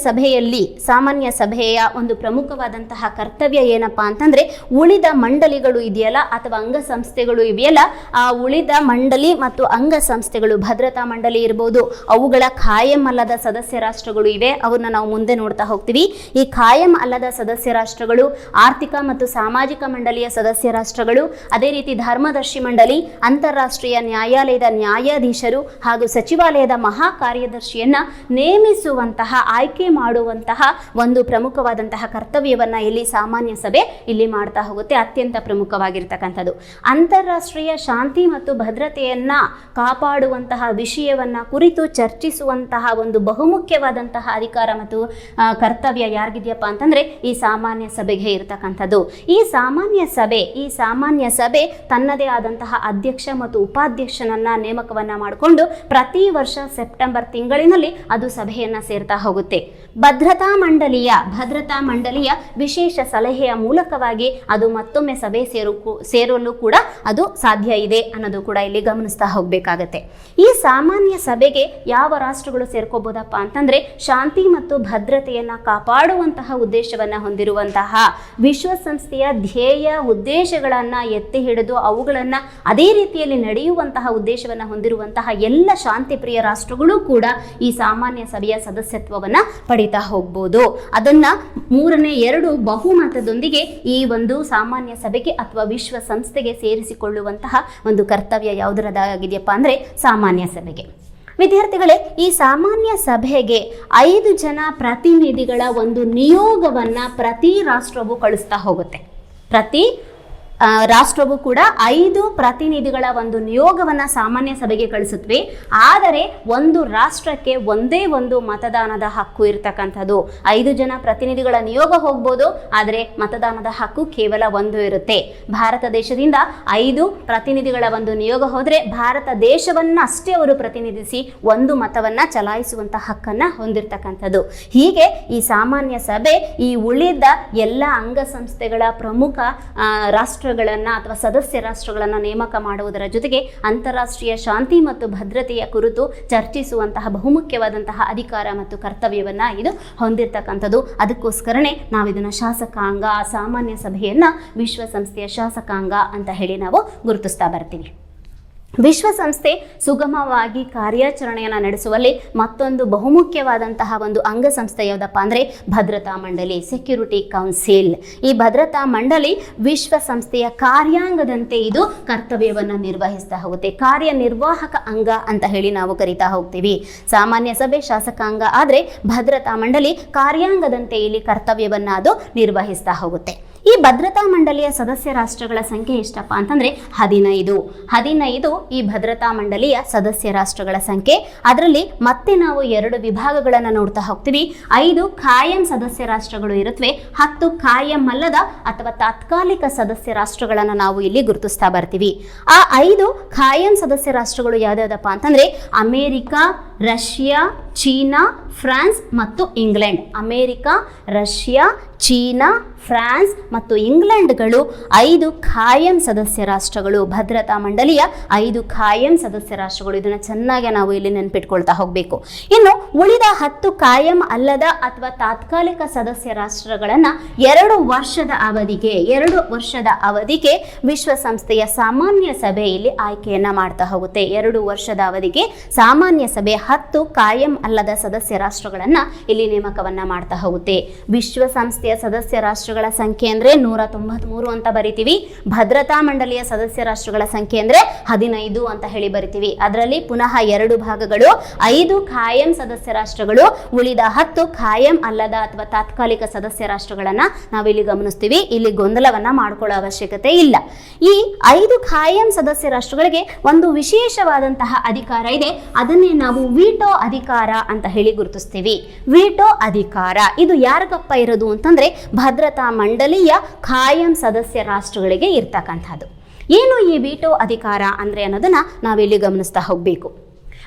ಸಭೆಯ ಒಂದು ಪ್ರಮುಖವಾದಂತಹ ಕರ್ತವ್ಯ ಏನಪ್ಪಾ ಅಂತಂದ್ರೆ, ಉಳಿದ ಮಂಡಳಿಗಳು ಇದೆಯಲ್ಲ ಅಥವಾ ಅಂಗಸಂಸ್ಥೆಗಳು ಇವೆಯಲ್ಲ, ಆ ಉಳಿದ ಮಂಡಳಿ ಮತ್ತು ಅಂಗಸಂಸ್ಥೆಗಳು, ಭದ್ರತಾ ಮಂಡಳಿ ಇರ್ಬೋದು, ಅವುಗಳ ಖಾಯಂ ಅಲ್ಲದ ಸದಸ್ಯ ರಾಷ್ಟ್ರಗಳು ಇವೆ, ಅವನ್ನ ನಾವು ಮುಂದೆ ನೋಡ್ತಾ ಹೋಗ್ತೀವಿ. ಈ ಖಾಯಂ ಅಲ್ಲದ ಸದಸ್ಯ ರಾಷ್ಟ್ರಗಳು, ಆರ್ಥಿಕ ಮತ್ತು ಸಾಮಾಜಿಕ ಮಂಡಳಿಯ ಸದಸ್ಯ ರಾಷ್ಟ್ರಗಳು, ಅದೇ ರೀತಿ ಧರ್ಮದರ್ಶಿ ಮಂಡಳಿ, ಅಂತಾರಾಷ್ಟ್ರೀಯ ನ್ಯಾಯಾಲಯದ ನ್ಯಾಯಾಧೀಶರು ಹಾಗೂ ಸಚಿವಾಲಯದ ಮಹಾ ಕಾರ್ಯದರ್ಶಿಯನ್ನ ನೇಮಿಸುವಂತಹ, ಆಯ್ಕೆ ಮಾಡುವಂತಹ ಒಂದು ಪ್ರಮುಖವಾದಂತಹ ಕರ್ತವ್ಯವನ್ನ ಇಲ್ಲಿ ಸಾಮಾನ್ಯ ಸಭೆ ಇಲ್ಲಿ ಮಾಡ್ತಾ ಹೋಗುತ್ತೆ. ಅತ್ಯಂತ ಪ್ರಮುಖವಾಗಿರ್ತಕ್ಕಂಥದ್ದು ಅಂತಾರಾಷ್ಟ್ರೀಯ ಶಾಂತಿ ಮತ್ತು ಭದ್ರತೆಯನ್ನ ಕಾಪಾಡುವಂತಹ ವಿಷಯವನ್ನ ಕುರಿತು ಚರ್ಚಿಸುವಂತಹ ಒಂದು ಬಹುಮುಖ್ಯವಾದಂತಹ ಅಧಿಕಾರ ಮತ್ತು ಕರ್ತವ್ಯ ಯಾರಿಗಿದೆಯಪ್ಪ ಅಂತಂದ್ರೆ ಈ ಸಾಮಾನ್ಯ ಸಭೆಗೆ ಇರತಕ್ಕಂಥದ್ದು. ಈ ಸಾಮಾನ್ಯ ಸಭೆ ತನ್ನದೇ ಆದಂತಹ ಅಧ್ಯಕ್ಷ ಮತ್ತು ಉಪಾಧ್ಯಕ್ಷನನ್ನ ನೇಮಕವನ್ನ ಮಾಡಿಕೊಂಡು ಪ್ರತಿ ವರ್ಷ ಸೆಪ್ಟೆಂಬರ್ ತಿಂಗಳಿನಲ್ಲಿ ಅದು ಸಭೆಯನ್ನ ಸೇರ್ತಾ ಹೋಗುತ್ತೆ. ಭದ್ರತಾ ಮಂಡಳಿಯ ವಿಶೇಷ ಸಲಹೆಯ ಮೂಲಕವಾಗಿ ಅದು ಮತ್ತೊಮ್ಮೆ ಸಭೆ ಸೇರಲು ಕೂಡ ಅದು ಸಾಧ್ಯ ಇದೆ ಅನ್ನೋದು ಕೂಡ ಇಲ್ಲಿ ಗಮನಿಸ್ತಾ ಹೋಗ್ಬೇಕಾಗತ್ತೆ. ಈ ಸಾಮಾನ್ಯ ಸಭೆಗೆ ಯಾವ ರಾಷ್ಟ್ರಗಳು ಸೇರ್ಕೋಬಹುದಪ್ಪ ಅಂತಂದ್ರೆ, ಶಾಂತಿ ಮತ್ತು ಭದ್ರತೆಯನ್ನ ಕಾಪಾಡುವಂತಹ ಉದ್ದೇಶವನ್ನ ಹೊಂದಿರುವಂತಹ, ವಿಶ್ವಸಂಸ್ಥೆಯ ಧ್ಯೇಯ ಉದ್ದೇಶಗಳನ್ನ ಎತ್ತಿ ಹಿಡಿದು ಅವುಗಳನ್ನ ಅದೇ ರೀತಿಯಲ್ಲಿ ನಡೆಯುವಂತಹ ಉದ್ದೇಶವನ್ನ ಹೊಂದಿರುವಂತಹ ಎಲ್ಲ ಶಾಂತಿಪ್ರಿಯ ರಾಷ್ಟ್ರಗಳು ಕೂಡ ಈ ಸಾಮಾನ್ಯ ಸಭೆಯ ಸದಸ್ಯತ್ವವನ್ನ ಪಡಿತಾ ಹೋಗ್ಬೋದು. ಅದನ್ನ 3/2 ಬಹುಮತದೊಂದಿಗೆ ಈ ಒಂದು ಸಾಮಾನ್ಯ ಸಭೆಗೆ ಅಥವಾ ವಿಶ್ವಸಂಸ್ಥೆಗೆ ಸೇರಿಸಿಕೊಳ್ಳುವಂತಹ ಒಂದು ಕರ್ತವ್ಯ ಯಾವುದರದಾಗಿದೆಯಪ್ಪ ಅಂದ್ರೆ ಸಾಮಾನ್ಯ ಸಭೆಗೆ. ವಿದ್ಯಾರ್ಥಿಗಳೇ, ಈ ಸಾಮಾನ್ಯ ಸಭೆಗೆ 5 ಜನ ಪ್ರತಿನಿಧಿಗಳ ಒಂದು ನಿಯೋಗವನ್ನ ಪ್ರತಿ ರಾಷ್ಟ್ರವು ಕಳಿಸ್ತಾ ಹೋಗುತ್ತೆ. ಪ್ರತಿ ರಾಷ್ಟ್ರವು ಕೂಡ 5 ಪ್ರತಿನಿಧಿಗಳ ಒಂದು ನಿಯೋಗವನ್ನ ಸಾಮಾನ್ಯ ಸಭೆಗೆ ಕಳಿಸುತ್ತವೆ. ಆದರೆ ಒಂದು ರಾಷ್ಟ್ರಕ್ಕೆ ಒಂದೇ ಒಂದು ಮತದಾನದ ಹಕ್ಕು ಇರತಕ್ಕಂಥದ್ದು. 5 ಜನ ಪ್ರತಿನಿಧಿಗಳ ನಿಯೋಗ ಹೋಗ್ಬೋದು, ಆದರೆ ಮತದಾನದ ಹಕ್ಕು ಕೇವಲ 1 ಇರುತ್ತೆ. ಭಾರತ ದೇಶದಿಂದ 5 ಪ್ರತಿನಿಧಿಗಳ ಒಂದು ನಿಯೋಗ ಹೋದ್ರೆ ಭಾರತ ದೇಶವನ್ನ ಅಷ್ಟೇ ಅವರು ಪ್ರತಿನಿಧಿಸಿ ಒಂದು ಮತವನ್ನ ಚಲಾಯಿಸುವಂತ ಹಕ್ಕನ್ನ ಹೊಂದಿರತಕ್ಕಂಥದ್ದು. ಹೀಗೆ ಈ ಸಾಮಾನ್ಯ ಸಭೆ ಈ ಉಳಿದ ಎಲ್ಲ ಅಂಗಸಂಸ್ಥೆಗಳ ಪ್ರಮುಖ ರಾಷ್ಟ್ರಗಳನ್ನ ಅಥವಾ ಸದಸ್ಯ ರಾಷ್ಟ್ರಗಳನ್ನ ನೇಮಕ ಮಾಡುವುದರ ಜೊತೆಗೆ ಅಂತಾರಾಷ್ಟ್ರೀಯ ಶಾಂತಿ ಮತ್ತು ಭದ್ರತೆಯ ಕುರಿತು ಚರ್ಚಿಸುವಂತಹ ಬಹುಮುಖ್ಯವಾದಂತಹ ಅಧಿಕಾರ ಮತ್ತು ಕರ್ತವ್ಯವನ್ನ ಇದು ಹೊಂದಿರತಕ್ಕಂಥದ್ದು. ಅದಕ್ಕೋಸ್ಕರನೇ ನಾವು ಇದನ್ನ ಶಾಸಕಾಂಗ, ಸಾಮಾನ್ಯ ಸಭೆಯನ್ನ ವಿಶ್ವಸಂಸ್ಥೆಯ ಶಾಸಕಾಂಗ ಅಂತ ಹೇಳಿ ನಾವು ಗುರುತಿಸ್ತಾ ಬರ್ತೀವಿ. ವಿಶ್ವಸಂಸ್ಥೆ ಸುಗಮವಾಗಿ ಕಾರ್ಯಾಚರಣೆಯನ್ನು ನಡೆಸುವಲ್ಲಿ ಮತ್ತೊಂದು ಬಹುಮುಖ್ಯವಾದಂತಹ ಒಂದು ಅಂಗಸಂಸ್ಥೆ ಯಾವುದಪ್ಪ ಅಂದರೆ ಭದ್ರತಾ ಮಂಡಳಿ, ಸೆಕ್ಯೂರಿಟಿ ಕೌನ್ಸಿಲ್. ಈ ಭದ್ರತಾ ಮಂಡಳಿ ವಿಶ್ವಸಂಸ್ಥೆಯ ಕಾರ್ಯಾಂಗದಂತೆ ಇದು ಕರ್ತವ್ಯವನ್ನು ನಿರ್ವಹಿಸ್ತಾ ಹೋಗುತ್ತೆ. ಕಾರ್ಯನಿರ್ವಾಹಕ ಅಂಗ ಅಂತ ಹೇಳಿ ನಾವು ಕರಿತಾ ಹೋಗ್ತೀವಿ. ಸಾಮಾನ್ಯ ಸಭೆ ಶಾಸಕಾಂಗ ಆದರೆ ಭದ್ರತಾ ಮಂಡಳಿ ಕಾರ್ಯಾಂಗದಂತೆ ಇಲ್ಲಿ ಕರ್ತವ್ಯವನ್ನು ಅದು ನಿರ್ವಹಿಸ್ತಾ ಹೋಗುತ್ತೆ. ಈ ಭದ್ರತಾ ಮಂಡಳಿಯ ಸದಸ್ಯ ರಾಷ್ಟ್ರಗಳ ಸಂಖ್ಯೆ ಎಷ್ಟಪ್ಪ ಅಂತಂದ್ರೆ 15 ಈ ಭದ್ರತಾ ಮಂಡಳಿಯ ಸದಸ್ಯ ರಾಷ್ಟ್ರಗಳ ಸಂಖ್ಯೆ. ಅದರಲ್ಲಿ ಮತ್ತೆ ನಾವು 2 ವಿಭಾಗಗಳನ್ನು ನೋಡ್ತಾ ಹೋಗ್ತೀವಿ. 5 ಖಾಯಂ ಸದಸ್ಯ ರಾಷ್ಟ್ರಗಳು ಇರುತ್ತವೆ, 10 ಖಾಯಂ ಅಲ್ಲದ ಅಥವಾ ತಾತ್ಕಾಲಿಕ ಸದಸ್ಯ ರಾಷ್ಟ್ರಗಳನ್ನು ನಾವು ಇಲ್ಲಿ ಗುರುತಿಸ್ತಾ ಬರ್ತೀವಿ. ಆ 5 ಖಾಯಂ ಸದಸ್ಯ ರಾಷ್ಟ್ರಗಳು ಯಾವ್ದಾವ್ದಪ್ಪ ಅಂತಂದ್ರೆ ಅಮೇರಿಕಾ, ರಷ್ಯಾ, ಚೀನಾ, ಫ್ರಾನ್ಸ್ ಮತ್ತು England. America, Russia, China, France ಮತ್ತು ಇಂಗ್ಲೆಂಡ್ಗಳು 5 ಖಾಯಂ ಸದಸ್ಯ ರಾಷ್ಟ್ರಗಳು. ಭದ್ರತಾ ಮಂಡಳಿಯ 5 ಖಾಯಂ ಸದಸ್ಯ ರಾಷ್ಟ್ರಗಳು. ಇದನ್ನು ಚೆನ್ನಾಗಿ ನಾವು ಇಲ್ಲಿ ನೆನಪಿಟ್ಕೊಳ್ತಾ ಹೋಗಬೇಕು. ಇನ್ನು ಉಳಿದ 10 ಖಾಯಂ ಅಲ್ಲದ ಅಥವಾ ತಾತ್ಕಾಲಿಕ ಸದಸ್ಯ ರಾಷ್ಟ್ರಗಳನ್ನು 2 ವರ್ಷದ ಅವಧಿಗೆ ವಿಶ್ವಸಂಸ್ಥೆಯ ಸಾಮಾನ್ಯ ಸಭೆ ಇಲ್ಲಿ ಆಯ್ಕೆಯನ್ನ ಮಾಡ್ತಾ ಹೋಗುತ್ತೆ. 2 ವರ್ಷದ ಅವಧಿಗೆ ಸಾಮಾನ್ಯ ಸಭೆ 10 ಖಾಯಂ ಅಲ್ಲದ ಸದಸ್ಯ ರಾಷ್ಟ್ರಗಳನ್ನ ಇಲ್ಲಿ ನೇಮಕವನ್ನ ಮಾಡ್ತಾ ಹೋಗುತ್ತೆ. ವಿಶ್ವಸಂಸ್ಥೆಯ ಸದಸ್ಯ ರಾಷ್ಟ್ರಗಳ ಸಂಖ್ಯೆ ಅಂದ್ರೆ 193 ಅಂತ ಬರಿತೀವಿ. ಭದ್ರತಾ ಮಂಡಳಿಯ ಸದಸ್ಯ ರಾಷ್ಟ್ರಗಳ ಸಂಖ್ಯೆ ಅಂದ್ರೆ 15 ಅಂತ ಹೇಳಿ ಬರಿತೀವಿ. ಅದರಲ್ಲಿ ಪುನಃ 2 ಭಾಗಗಳು, 5 ಖಾಯಂ ಸದಸ್ಯ ರಾಷ್ಟ್ರಗಳು, ಉಳಿದ 10 ಖಾಯಂ ಅಲ್ಲದ ಅಥವಾ ತಾತ್ಕಾಲಿಕ ಸದಸ್ಯ ರಾಷ್ಟ್ರಗಳನ್ನ ನಾವಿಲ್ಲಿ ಗಮನಿಸ್ತೀವಿ. ಇಲ್ಲಿ ಗೊಂದಲವನ್ನ ಮಾಡ್ಕೊಳ್ಳೋ ಅವಶ್ಯಕತೆ ಇಲ್ಲ. ಈ 5 ಖಾಯಂ ಸದಸ್ಯ ರಾಷ್ಟ್ರಗಳಿಗೆ ಒಂದು ವಿಶೇಷವಾದಂತಹ ಅಧಿಕಾರ ಇದೆ. ಅದನ್ನೇ ನಾವು ವೀಟೋ ಅಧಿಕಾರ ಅಂತ ಹೇಳಿ ಗುರುತಿಸ್ತೀವಿ. ವೀಟೋ ಅಧಿಕಾರ ಇದು ಯಾರಿಗಪ್ಪ ಇರೋದು ಅಂತಂದ್ರೆ ಭದ್ರತಾ ಮಂಡಳಿಯ ಖಾಯಂ ಸದಸ್ಯ ರಾಷ್ಟ್ರಗಳಿಗೆ ಇರ್ತಕ್ಕಂಥದ್ದು. ಏನು ಈ ವೀಟೋ ಅಧಿಕಾರ ಅಂದ್ರೆ ಅನ್ನೋದನ್ನ ನಾವಿಲ್ಲಿ ಗಮನಿಸ್ತಾ ಹೋಗ್ಬೇಕು.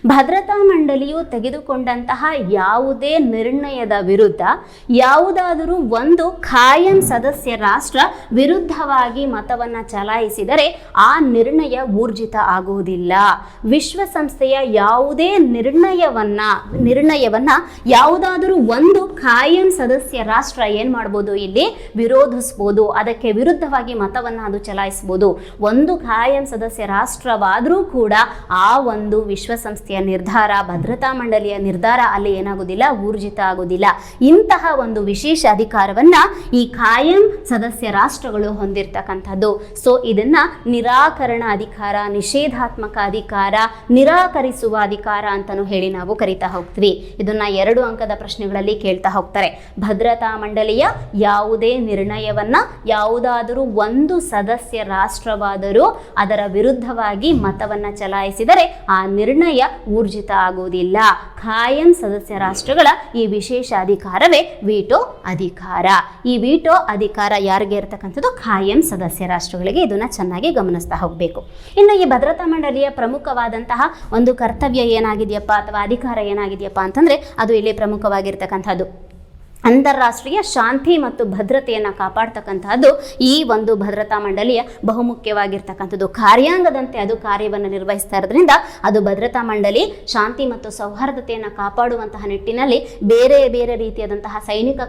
ಭದ್ರತಾ ಮಂಡಳಿಯು ತೆಗೆದುಕೊಂಡಂತಹ ಯಾವುದೇ ನಿರ್ಣಯದ ವಿರುದ್ಧ ಯಾವುದಾದರೂ ಒಂದು ಖಾಯಂ ಸದಸ್ಯ ರಾಷ್ಟ್ರ ವಿರುದ್ಧವಾಗಿ ಮತವನ್ನು ಚಲಾಯಿಸಿದರೆ ಆ ನಿರ್ಣಯ ಊರ್ಜಿತ ಆಗುವುದಿಲ್ಲ. ವಿಶ್ವಸಂಸ್ಥೆಯ ಯಾವುದೇ ನಿರ್ಣಯವನ್ನ ಯಾವುದಾದರೂ ಒಂದು ಖಾಯಂ ಸದಸ್ಯ ರಾಷ್ಟ್ರ ಏನ್ ಮಾಡ್ಬೋದು, ಇಲ್ಲಿ ವಿರೋಧಿಸ್ಬೋದು, ಅದಕ್ಕೆ ವಿರುದ್ಧವಾಗಿ ಮತವನ್ನು ಅದು ಚಲಾಯಿಸಬಹುದು. ಒಂದು ಖಾಯಂ ಸದಸ್ಯ ರಾಷ್ಟ್ರವಾದರೂ ಕೂಡ ಆ ಒಂದು ವಿಶ್ವಸಂಸ್ಥೆಯ ನಿರ್ಧಾರ, ಭದ್ರತಾ ಮಂಡಳಿಯ ನಿರ್ಧಾರ ಅಲ್ಲಿ ಏನಾಗುವುದಿಲ್ಲ, ಊರ್ಜಿತ ಆಗುವುದಿಲ್ಲ. ಇಂತಹ ಒಂದು ವಿಶೇಷ ಅಧಿಕಾರವನ್ನ ಈ ಖಾಯಂ ಸದಸ್ಯ ರಾಷ್ಟ್ರಗಳು ಹೊಂದಿರತಕ್ಕಂಥದ್ದು. ಸೊ ಇದನ್ನ ನಿರಾಕರಣ ಅಧಿಕಾರ, ನಿಷೇಧಾತ್ಮಕ ಅಧಿಕಾರ, ನಿರಾಕರಿಸುವ ಅಧಿಕಾರ ಅಂತಾನು ಹೇಳಿ ನಾವು ಕರಿತಾ ಹೋಗ್ತೀವಿ. ಇದನ್ನ 2 ಅಂಕದ ಪ್ರಶ್ನೆಗಳಲ್ಲಿ ಕೇಳ್ತಾ ಹೋಗ್ತಾರೆ. ಭದ್ರತಾ ಮಂಡಳಿಯ ಯಾವುದೇ ನಿರ್ಣಯವನ್ನ ಯಾವುದಾದರೂ ಒಂದು ಸದಸ್ಯ ರಾಷ್ಟ್ರವಾದರೂ ಅದರ ವಿರುದ್ಧವಾಗಿ ಮತವನ್ನ ಚಲಾಯಿಸಿದರೆ ಆ ನಿರ್ಣಯ ಊರ್ಜಿತ ಆಗುವುದಿಲ್ಲ. ಖಾಯಂ ಸದಸ್ಯ ರಾಷ್ಟ್ರಗಳ ಈ ವಿಶೇಷ ಅಧಿಕಾರವೇ ವೀಟೋ ಅಧಿಕಾರ. ಈ ವೀಟೋ ಅಧಿಕಾರ ಯಾರಿಗೆ ಇರತಕ್ಕಂಥದ್ದು? ಖಾಯಂ ಸದಸ್ಯ ರಾಷ್ಟ್ರಗಳಿಗೆ. ಇದನ್ನ ಚೆನ್ನಾಗಿ ಗಮನಿಸ್ತಾ ಹೋಗಬೇಕು. ಇನ್ನು ಈ ಭದ್ರತಾ ಮಂಡಳಿಯ ಪ್ರಮುಖವಾದಂತಹ ಒಂದು ಕರ್ತವ್ಯ ಏನಾಗಿದೆಯಪ್ಪ ಅಥವಾ ಅಧಿಕಾರ ಏನಾಗಿದೆಯಪ್ಪ ಅಂತಂದ್ರೆ ಅದು ಇಲ್ಲಿ ಪ್ರಮುಖವಾಗಿರ್ತಕ್ಕಂಥದ್ದು ಅಂತಾರಾಷ್ಟ್ರೀಯ ಶಾಂತಿ ಮತ್ತು ಭದ್ರತೆಯನ್ನು ಕಾಪಾಡ್ತಕ್ಕಂಥದ್ದು ಈ ಒಂದು ಭದ್ರತಾ ಮಂಡಳಿಯ ಬಹುಮುಖ್ಯವಾಗಿರ್ತಕ್ಕಂಥದ್ದು. ಕಾರ್ಯಾಂಗದಂತೆ ಅದು ಕಾರ್ಯವನ್ನು ನಿರ್ವಹಿಸ್ತಾ ಇರೋದ್ರಿಂದ ಅದು ಭದ್ರತಾ ಮಂಡಳಿ ಶಾಂತಿ ಮತ್ತು ಸೌಹಾರ್ದತೆಯನ್ನು ಕಾಪಾಡುವಂತಹ ನಿಟ್ಟಿನಲ್ಲಿ ಬೇರೆ ಬೇರೆ ರೀತಿಯಾದಂತಹ ಸೈನಿಕ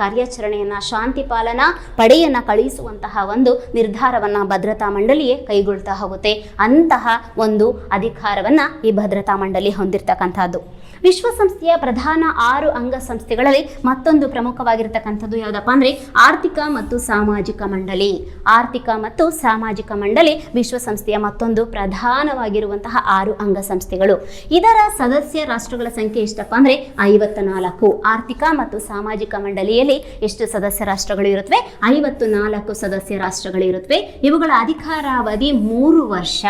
ಕಾರ್ಯಾಚರಣೆಯನ್ನು, ಶಾಂತಿ ಪಾಲನಾ ಪಡೆಯನ್ನು ಕಳುಹಿಸುವಂತಹ ಒಂದು ನಿರ್ಧಾರವನ್ನು ಭದ್ರತಾ ಮಂಡಳಿಯೇ ಕೈಗೊಳ್ತಾ ಹೋಗುತ್ತೆ. ಅಂತಹ ಒಂದು ಅಧಿಕಾರವನ್ನು ಈ ಭದ್ರತಾ ಮಂಡಳಿ ಹೊಂದಿರತಕ್ಕಂಥದ್ದು. ವಿಶ್ವಸಂಸ್ಥೆಯ ಪ್ರಧಾನ 6 ಅಂಗಸಂಸ್ಥೆಗಳಲ್ಲಿ ಮತ್ತೊಂದು ಪ್ರಮುಖವಾಗಿರ್ತಕ್ಕಂಥದ್ದು ಯಾವುದಪ್ಪ ಅಂದರೆ ಆರ್ಥಿಕ ಮತ್ತು ಸಾಮಾಜಿಕ ಮಂಡಳಿ. ಆರ್ಥಿಕ ಮತ್ತು ಸಾಮಾಜಿಕ ಮಂಡಳಿ ವಿಶ್ವಸಂಸ್ಥೆಯ ಮತ್ತೊಂದು ಪ್ರಧಾನವಾಗಿರುವಂತಹ 6 ಅಂಗಸಂಸ್ಥೆಗಳು. ಇದರ ಸದಸ್ಯ ರಾಷ್ಟ್ರಗಳ ಸಂಖ್ಯೆ ಎಷ್ಟಪ್ಪ ಅಂದರೆ 54. ಆರ್ಥಿಕ ಮತ್ತು ಸಾಮಾಜಿಕ ಮಂಡಳಿಯಲ್ಲಿ ಎಷ್ಟು ಸದಸ್ಯ ರಾಷ್ಟ್ರಗಳು ಇರುತ್ತವೆ? 54 ಸದಸ್ಯ ರಾಷ್ಟ್ರಗಳು ಇರುತ್ತವೆ. ಇವುಗಳ ಅಧಿಕಾರಾವಧಿ 3 ವರ್ಷ.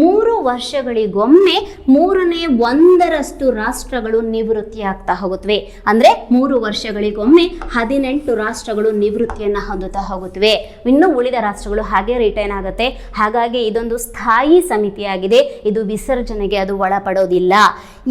3 ವರ್ಷಗಳಿಗೊಮ್ಮೆ 1/3 ರಾಷ್ಟ್ರಗಳು ನಿವೃತ್ತಿಯಾಗ್ತಾ ಹೋಗುತ್ತವೆ. ಅಂದ್ರೆ 3 ವರ್ಷಗಳಿಗೊಮ್ಮೆ 18 ರಾಷ್ಟ್ರಗಳು ನಿವೃತ್ತಿಯನ್ನ ಹೊಂದುತ್ತಾ ಹೋಗುತ್ತವೆ. ಇನ್ನು ಉಳಿದ ರಾಷ್ಟ್ರಗಳು ಹಾಗೆ ರಿಟೈನ್ ಆಗುತ್ತೆ. ಹಾಗಾಗಿ ಇದೊಂದು ಸ್ಥಾಯಿ ಸಮಿತಿಯಾಗಿದೆ. ಇದು ವಿಸರ್ಜನೆಗೆ ಅದು ಒಳಪಡೋದಿಲ್ಲ.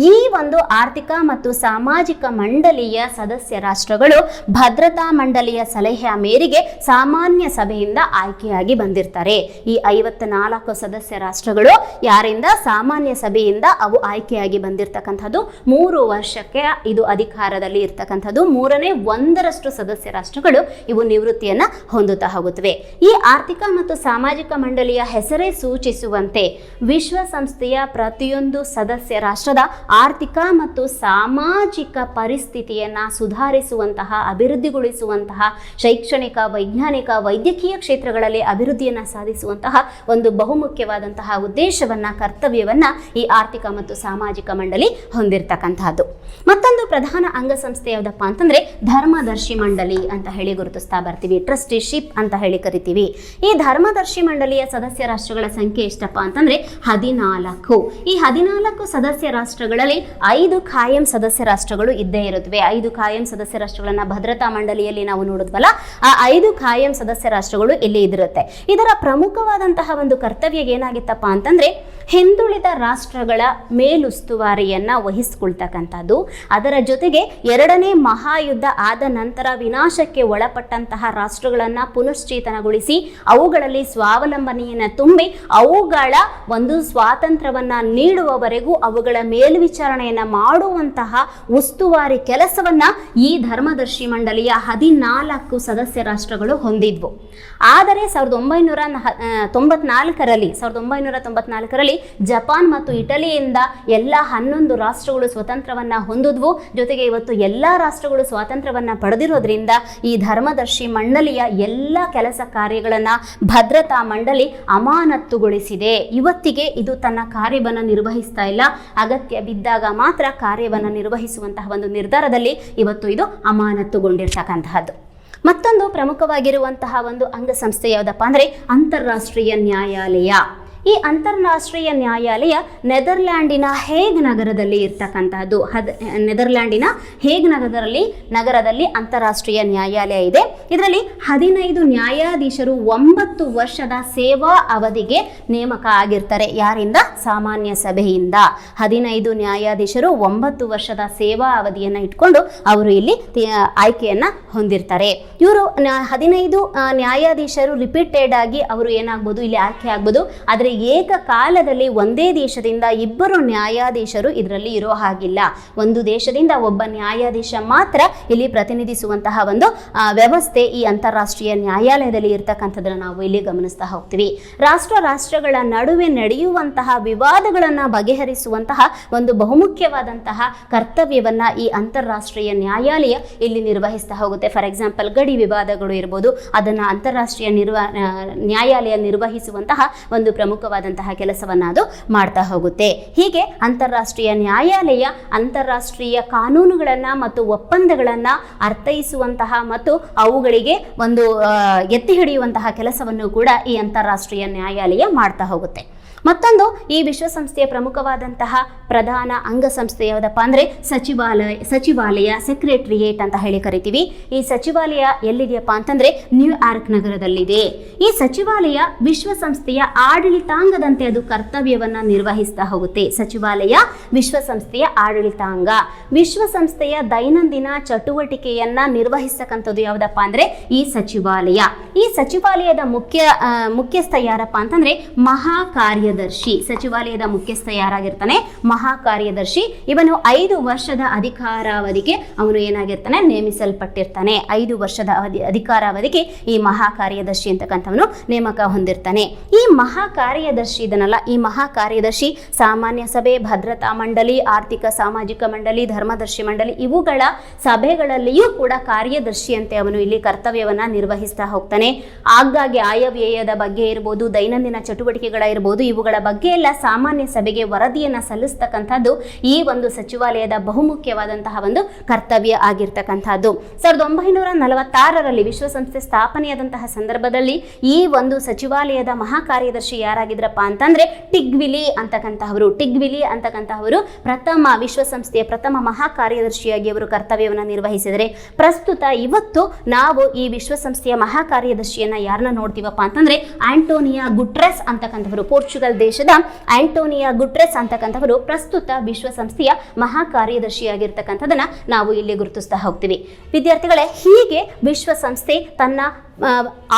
ಈ ಒಂದು ಆರ್ಥಿಕ ಮತ್ತು ಸಾಮಾಜಿಕ ಮಂಡಳಿಯ ಸದಸ್ಯ ರಾಷ್ಟ್ರಗಳು ಭದ್ರತಾ ಮಂಡಳಿಯ ಸಲಹೆಯ ಮೇರೆಗೆ ಸಾಮಾನ್ಯ ಸಭೆಯಿಂದ ಆಯ್ಕೆಯಾಗಿ ಬಂದಿರ್ತಾರೆ. ಈ 54 ಸದಸ್ಯ ರಾಷ್ಟ್ರಗಳು ಯಾರಿಂದ? ಸಾಮಾನ್ಯ ಸಭೆಯಿಂದ ಅವು ಆಯ್ಕೆಯಾಗಿ ಬಂದಿರತಕ್ಕಂಥದ್ದು. 3 ವರ್ಷಕ್ಕೆ ಇದು ಅಧಿಕಾರದಲ್ಲಿ ಇರ್ತಕ್ಕಂಥದ್ದು. 1/3 ಸದಸ್ಯ ರಾಷ್ಟ್ರಗಳು ಇವು ನಿವೃತ್ತಿಯನ್ನ ಹೊಂದುತ್ತಾ ಹೋಗುತ್ತವೆ. ಈ ಆರ್ಥಿಕ ಮತ್ತು ಸಾಮಾಜಿಕ ಮಂಡಳಿಯ ಹೆಸರೇ ಸೂಚಿಸುವಂತೆ ವಿಶ್ವಸಂಸ್ಥೆಯ ಪ್ರತಿಯೊಂದು ಸದಸ್ಯ ರಾಷ್ಟ್ರದ ಆರ್ಥಿಕ ಮತ್ತು ಸಾಮಾಜಿಕ ಪರಿಸ್ಥಿತಿಯನ್ನ ಸುಧಾರಿಸುವಂತಹ, ಅಭಿವೃದ್ಧಿಗೊಳಿಸುವಂತಹ, ಶೈಕ್ಷಣಿಕ, ವೈಜ್ಞಾನಿಕ, ವೈದ್ಯಕೀಯ ಕ್ಷೇತ್ರಗಳಲ್ಲಿ ಅಭಿವೃದ್ಧಿಯನ್ನ ಸಾಧಿಸುವಂತಹ ಒಂದು ಬಹುಮುಖ್ಯವಾದಂತಹ ಉದ್ದೇಶವನ್ನ, ಕರ್ತವ್ಯವನ್ನ ಈ ಆರ್ಥಿಕ ಮತ್ತು ಸಾಮಾಜಿಕ ಮಂಡಳಿ ಹೊಂದಿರತಕ್ಕಂತಹದ್ದು. ಮತ್ತೊಂದು ಪ್ರಧಾನ ಅಂಗಸಂಸ್ಥೆ ಯಾವುದಪ್ಪ ಅಂತಂದ್ರೆ ಧರ್ಮದರ್ಶಿ ಮಂಡಳಿ ಅಂತ ಹೇಳಿ ಗುರುತಿಸ್ತಾ ಬರ್ತೀವಿ. ಟ್ರಸ್ಟಿಶಿಪ್ ಅಂತ ಹೇಳಿ ಕರಿತೀವಿ. ಈ ಧರ್ಮದರ್ಶಿ ಮಂಡಳಿಯ ಸದಸ್ಯ ರಾಷ್ಟ್ರಗಳ ಸಂಖ್ಯೆ ಎಷ್ಟಪ್ಪ ಅಂತಂದ್ರೆ 14. ಈ 14 ಸದಸ್ಯ ರಾಷ್ಟ್ರಗಳಲ್ಲಿ 5 ಖಾಯಂ ಸದಸ್ಯ ರಾಷ್ಟ್ರಗಳು ಇದ್ದೇ ಇರುತ್ತವೆ. 5 ಖಾಯಂ ಸದಸ್ಯ ರಾಷ್ಟ್ರಗಳನ್ನ ಭದ್ರತಾ ಮಂಡಳಿಯಲ್ಲಿ ನಾವು ನೋಡಿದ್ವಲ್ಲ, ಆ 5 ಖಾಯಂ ಸದಸ್ಯ ರಾಷ್ಟ್ರಗಳು ಇಲ್ಲಿ ಇದಿರುತ್ತೆ. ಇದರ ಪ್ರಮುಖವಾದಂತಹ ಒಂದು ಕರ್ತವ್ಯ ಏನಾಗಿತ್ತಪ್ಪ ಅಂತಂದ್ರೆ ಹಿಂದುಳಿದ ರಾಷ್ಟ್ರಗಳ ಮೇಲುಸ್ತುವಾರಿಯನ್ನ ವಹಿಸಿಕೊಳ್ತಕ್ಕಂಥದ್ದು. ಅದರ ಜೊತೆಗೆ 2ನೇ ಮಹಾಯುದ್ಧ ಆದ ನಂತರ ವಿನಾಶಕ್ಕೆ ಒಳಪಟ್ಟಂತಹ ರಾಷ್ಟ್ರಗಳನ್ನ ಪುನಶ್ಚೇತನಗೊಳಿಸಿ ಅವುಗಳಲ್ಲಿ ಸ್ವಾವಲಂಬನೆಯನ್ನು ತುಂಬಿ ಅವುಗಳ ಒಂದು ಸ್ವಾತಂತ್ರ್ಯವನ್ನ ನೀಡುವವರೆಗೂ ಅವುಗಳ ಮೇಲ್ವಿಚಾರಣೆಯನ್ನ ಮಾಡುವಂತಹ ಉಸ್ತುವಾರಿ ಕೆಲಸವನ್ನ ಈ ಧರ್ಮದರ್ಶಿ ಮಂಡಳಿಯ 14 ಸದಸ್ಯ ರಾಷ್ಟ್ರಗಳು ಹೊಂದಿದ್ವು. ಆದರೆ 1994ರಲ್ಲಿ ಜಪಾನ್ ಮತ್ತು ಇಟಲಿಯಿಂದ ಎಲ್ಲ 11 ರಾಷ್ಟ್ರಗಳು ಸ್ವತಂತ್ರವನ್ನ ಹೊಂದಿದ್ವು. ಜೊತೆಗೆ ಇವತ್ತು ಎಲ್ಲ ರಾಷ್ಟ್ರಗಳು ಸ್ವಾತಂತ್ರ್ಯವನ್ನ ಪಡೆದಿರೋದ್ರಿಂದ ಈ ಧರ್ಮದರ್ಶಿ ಮಂಡಳಿಯ ಎಲ್ಲ ಕೆಲಸ ಕಾರ್ಯಗಳನ್ನ ಭದ್ರತಾ ಮಂಡಳಿ ಅಮಾನತ್ತುಗೊಳಿಸಿದೆ. ಇವತ್ತಿಗೆ ಇದು ತನ್ನ ಕಾರ್ಯವನ್ನು ನಿರ್ವಹಿಸ್ತಾ ಇಲ್ಲ. ಅಗತ್ಯ ಬಿದ್ದಾಗ ಮಾತ್ರ ಕಾರ್ಯವನ್ನು ನಿರ್ವಹಿಸುವಂತಹ ಒಂದು ನಿರ್ಧಾರದಲ್ಲಿ ಇವತ್ತು ಇದು ಅಮಾನತ್ತುಗೊಂಡಿರ್ತಕ್ಕಂತಹದ್ದು. ಮತ್ತೊಂದು ಪ್ರಮುಖವಾಗಿರುವಂತಹ ಒಂದು ಅಂಗಸಂಸ್ಥೆ ಯಾವುದಪ್ಪ ಅಂದರೆ ಅಂತಾರಾಷ್ಟ್ರೀಯ ನ್ಯಾಯಾಲಯ. ಈ ಅಂತಾರಾಷ್ಟ್ರೀಯ ನ್ಯಾಯಾಲಯ ನೆದರ್ಲ್ಯಾಂಡಿನ ಹೇಗ್ ನಗರದಲ್ಲಿ ಇರ್ತಕ್ಕಂತಹದ್ದು. ನೆದರ್ಲ್ಯಾಂಡಿನ ಹೇಗ್ ನಗರದಲ್ಲಿ ಅಂತಾರಾಷ್ಟ್ರೀಯ ನ್ಯಾಯಾಲಯ ಇದೆ. ಇದರಲ್ಲಿ 15 ನ್ಯಾಯಾಧೀಶರು 9 ವರ್ಷದ ಸೇವಾ ಅವಧಿಗೆ ನೇಮಕ ಆಗಿರ್ತಾರೆ. ಯಾರಿಂದ? ಸಾಮಾನ್ಯ ಸಭೆಯಿಂದ. 15 ನ್ಯಾಯಾಧೀಶರು 9 ವರ್ಷದ ಸೇವಾ ಅವಧಿಯನ್ನು ಇಟ್ಕೊಂಡು ಅವರು ಇಲ್ಲಿ ಆಯ್ಕೆಯನ್ನ ಹೊಂದಿರ್ತಾರೆ. ಇವರು 15 ನ್ಯಾಯಾಧೀಶರು ರಿಪೀಟೆಡ್ ಆಗಿ ಅವರು ಏನಾಗ್ಬೋದು, ಇಲ್ಲಿ ಆಯ್ಕೆ ಆಗ್ಬೋದು. ಆದರೆ ಏಕಕಾಲದಲ್ಲಿ ಒಂದೇ ದೇಶದಿಂದ 2 ನ್ಯಾಯಾಧೀಶರು ಇದರಲ್ಲಿ ಇರೋ ಹಾಗಿಲ್ಲ. ಒಂದು ದೇಶದಿಂದ ಒಬ್ಬ ನ್ಯಾಯಾಧೀಶ ಮಾತ್ರ ಇಲ್ಲಿ ಪ್ರತಿನಿಧಿಸುವಂತಹ ಒಂದು ವ್ಯವಸ್ಥೆ ಈ ಅಂತಾರಾಷ್ಟ್ರೀಯ ನ್ಯಾಯಾಲಯದಲ್ಲಿ ಇರ್ತಕ್ಕಂಥದ್ದನ್ನು ನಾವು ಇಲ್ಲಿ ಗಮನಿಸ್ತಾ ಹೋಗ್ತೀವಿ. ರಾಷ್ಟ್ರಗಳ ನಡುವೆ ನಡೆಯುವಂತಹ ವಿವಾದಗಳನ್ನು ಬಗೆಹರಿಸುವಂತಹ ಒಂದು ಬಹುಮುಖ್ಯವಾದಂತಹ ಕರ್ತವ್ಯವನ್ನ ಈ ಅಂತಾರಾಷ್ಟ್ರೀಯ ನ್ಯಾಯಾಲಯ ಇಲ್ಲಿ ನಿರ್ವಹಿಸ್ತಾ ಹೋಗುತ್ತೆ. ಫಾರ್ ಎಕ್ಸಾಂಪಲ್, ಗಡಿ ವಿವಾದಗಳು ಇರ್ಬೋದು, ಅದನ್ನ ಅಂತಾರಾಷ್ಟ್ರೀಯ ನ್ಯಾಯಾಲಯ ನಿರ್ವಹಿಸುವಂತಹ ಒಂದು ಪ್ರಮುಖವಾದಂತಹ ಕೆಲಸವನ್ನ ಅದು ಮಾಡ್ತಾ ಹೋಗುತ್ತೆ. ಹೀಗೆ ಅಂತಾರಾಷ್ಟ್ರೀಯ ನ್ಯಾಯಾಲಯ ಅಂತಾರಾಷ್ಟ್ರೀಯ ಕಾನೂನುಗಳನ್ನ ಮತ್ತು ಒಪ್ಪಂದಗಳನ್ನ ಅರ್ಥೈಸುವಂತಹ ಮತ್ತು ಅವುಗಳಿಗೆ ಒಂದು ಎತ್ತಿ ಹಿಡಿಯುವಂತಹ ಕೆಲಸವನ್ನು ಕೂಡ ಈ ಅಂತಾರಾಷ್ಟ್ರೀಯ ನ್ಯಾಯಾಲಯ ಮಾಡ್ತಾ ಹೋಗುತ್ತೆ. ಮತ್ತೊಂದು, ಈ ವಿಶ್ವಸಂಸ್ಥೆಯ ಪ್ರಮುಖವಾದಂತಹ ಪ್ರಧಾನ ಅಂಗಸಂಸ್ಥೆ ಯಾವುದಪ್ಪ ಅಂದರೆ ಸಚಿವಾಲಯ, ಸೆಕ್ರೆಟರಿಯೇಟ್ ಅಂತ ಹೇಳಿ ಕರಿತೀವಿ. ಈ ಸಚಿವಾಲಯ ಎಲ್ಲಿದೆಯಪ್ಪ ಅಂತಂದ್ರೆ ನ್ಯೂಯಾರ್ಕ್ ನಗರದಲ್ಲಿದೆ. ಈ ಸಚಿವಾಲಯ ವಿಶ್ವಸಂಸ್ಥೆಯ ಆಡಳಿತಾಂಗದಂತೆ ಅದು ಕರ್ತವ್ಯವನ್ನ ನಿರ್ವಹಿಸ್ತಾ ಹೋಗುತ್ತೆ. ಸಚಿವಾಲಯ ವಿಶ್ವಸಂಸ್ಥೆಯ ಆಡಳಿತಾಂಗ. ವಿಶ್ವಸಂಸ್ಥೆಯ ದೈನಂದಿನ ಚಟುವಟಿಕೆಯನ್ನ ನಿರ್ವಹಿಸತಕ್ಕಂಥದ್ದು ಯಾವುದಪ್ಪ ಅಂದ್ರೆ ಈ ಸಚಿವಾಲಯ. ಈ ಸಚಿವಾಲಯದ ಮುಖ್ಯಸ್ಥ ಯಾರಪ್ಪ ಅಂತಂದ್ರೆ ಮಹಾಕಾರ್ಯದರ್ಶಿ. ಸಚಿವಾಲಯದ ಮುಖ್ಯಸ್ಥ ಯಾರಾಗಿರ್ತಾನೆ? ಮಹಾಕಾರ್ಯದರ್ಶಿ. ಇವನು 5 ವರ್ಷದ ಅಧಿಕಾರಾವಧಿಗೆ ಅವನು ಏನಾಗಿರ್ತಾನೆ? ನೇಮಿಸಲ್ಪಟ್ಟಿರ್ತಾನೆ. 5 ವರ್ಷದ ಅಧಿಕಾರಾವಧಿಗೆ ಈ ಮಹಾಕಾರ್ಯದರ್ಶಿ ಅಂತಕ್ಕಂಥವನು ನೇಮಕ ಹೊಂದಿರ್ತಾನೆ. ಈ ಮಹಾಕಾರ್ಯದರ್ಶಿ ಇದನ್ನಲ್ಲ, ಈ ಮಹಾಕಾರ್ಯದರ್ಶಿ ಸಾಮಾನ್ಯ ಸಭೆ, ಭದ್ರತಾ ಮಂಡಳಿ, ಆರ್ಥಿಕ ಸಾಮಾಜಿಕ ಮಂಡಳಿ, ಧರ್ಮದರ್ಶಿ ಮಂಡಳಿ ಇವುಗಳ ಸಭೆಗಳಲ್ಲಿಯೂ ಕೂಡ ಕಾರ್ಯದರ್ಶಿಯಂತೆ ಅವನು ಇಲ್ಲಿ ಕರ್ತವ್ಯವನ್ನ ನಿರ್ವಹಿಸ್ತಾ ಹೋಗ್ತಾನೆ. ಆಗಾಗ್ಗೆ ಆಯವ್ಯಯದ ಬಗ್ಗೆ ಇರ್ಬೋದು, ದೈನಂದಿನ ಚಟುವಟಿಕೆಗಳ ಇರ್ಬೋದು, ಇವುಗಳ ಬಗ್ಗೆ ಎಲ್ಲ ಸಾಮಾನ್ಯ ಸಭೆಗೆ ವರದಿಯನ್ನ ಸಲ್ಲಿಸ್ತಕ್ಕಂಥದ್ದು ಈ ಒಂದು ಸಚಿವಾಲಯದ ಬಹುಮುಖ್ಯವಾದಂತಹ ಒಂದು ಕರ್ತವ್ಯ ಆಗಿರ್ತಕ್ಕಂಥದ್ದು. 1946ರಲ್ಲಿ ವಿಶ್ವಸಂಸ್ಥೆ ಸ್ಥಾಪನೆಯಾದಂತಹ ಸಂದರ್ಭದಲ್ಲಿ ಈ ಒಂದು ಸಚಿವಾಲಯದ ಮಹಾಕಾರ್ಯದರ್ಶಿ ಯಾರಾಗಿದ್ರಪ್ಪ ಅಂತಂದ್ರೆ ಟಿಗ್ವಿಲಿ ಅಂತಕ್ಕಂತಹವರು ಪ್ರಥಮ ವಿಶ್ವಸಂಸ್ಥೆಯ ಪ್ರಥಮ ಮಹಾಕಾರ್ಯದರ್ಶಿಯಾಗಿ ಅವರು ಕರ್ತವ್ಯವನ್ನು ನಿರ್ವಹಿಸಿದರೆ, ಪ್ರಸ್ತುತ ಇವತ್ತು ನಾವು ಈ ವಿಶ್ವಸಂಸ್ಥೆಯ ಮಹಾಕಾರ್ಯದರ್ಶಿಯನ್ನ ಯಾರನ್ನ ನೋಡ್ತೀವಪ್ಪ ಅಂತಂದ್ರೆ ಆಂಟೋನಿಯೋ ಗುಟೆರಸ್ ಅಂತಕ್ಕಂಥವರು, ಪೋರ್ಚುಗಲ್ ದೇಶದ ಆಂಟೋನಿಯೋ ಗುಟೆರಸ್ ಅಂತಕ್ಕಂಥವರು ಪ್ರಸ್ತುತ ವಿಶ್ವಸಂಸ್ಥೆಯ ಮಹಾಕಾರ್ಯದರ್ಶಿಯಾಗಿರ್ತಕ್ಕಂಥದನ್ನ ನಾವು ಇಲ್ಲಿ ಗುರುತಿಸ್ತಾ ಹೋಗ್ತೀವಿ. ವಿದ್ಯಾರ್ಥಿಗಳೇ, ಹೀಗೆ ವಿಶ್ವಸಂಸ್ಥೆ ತನ್ನ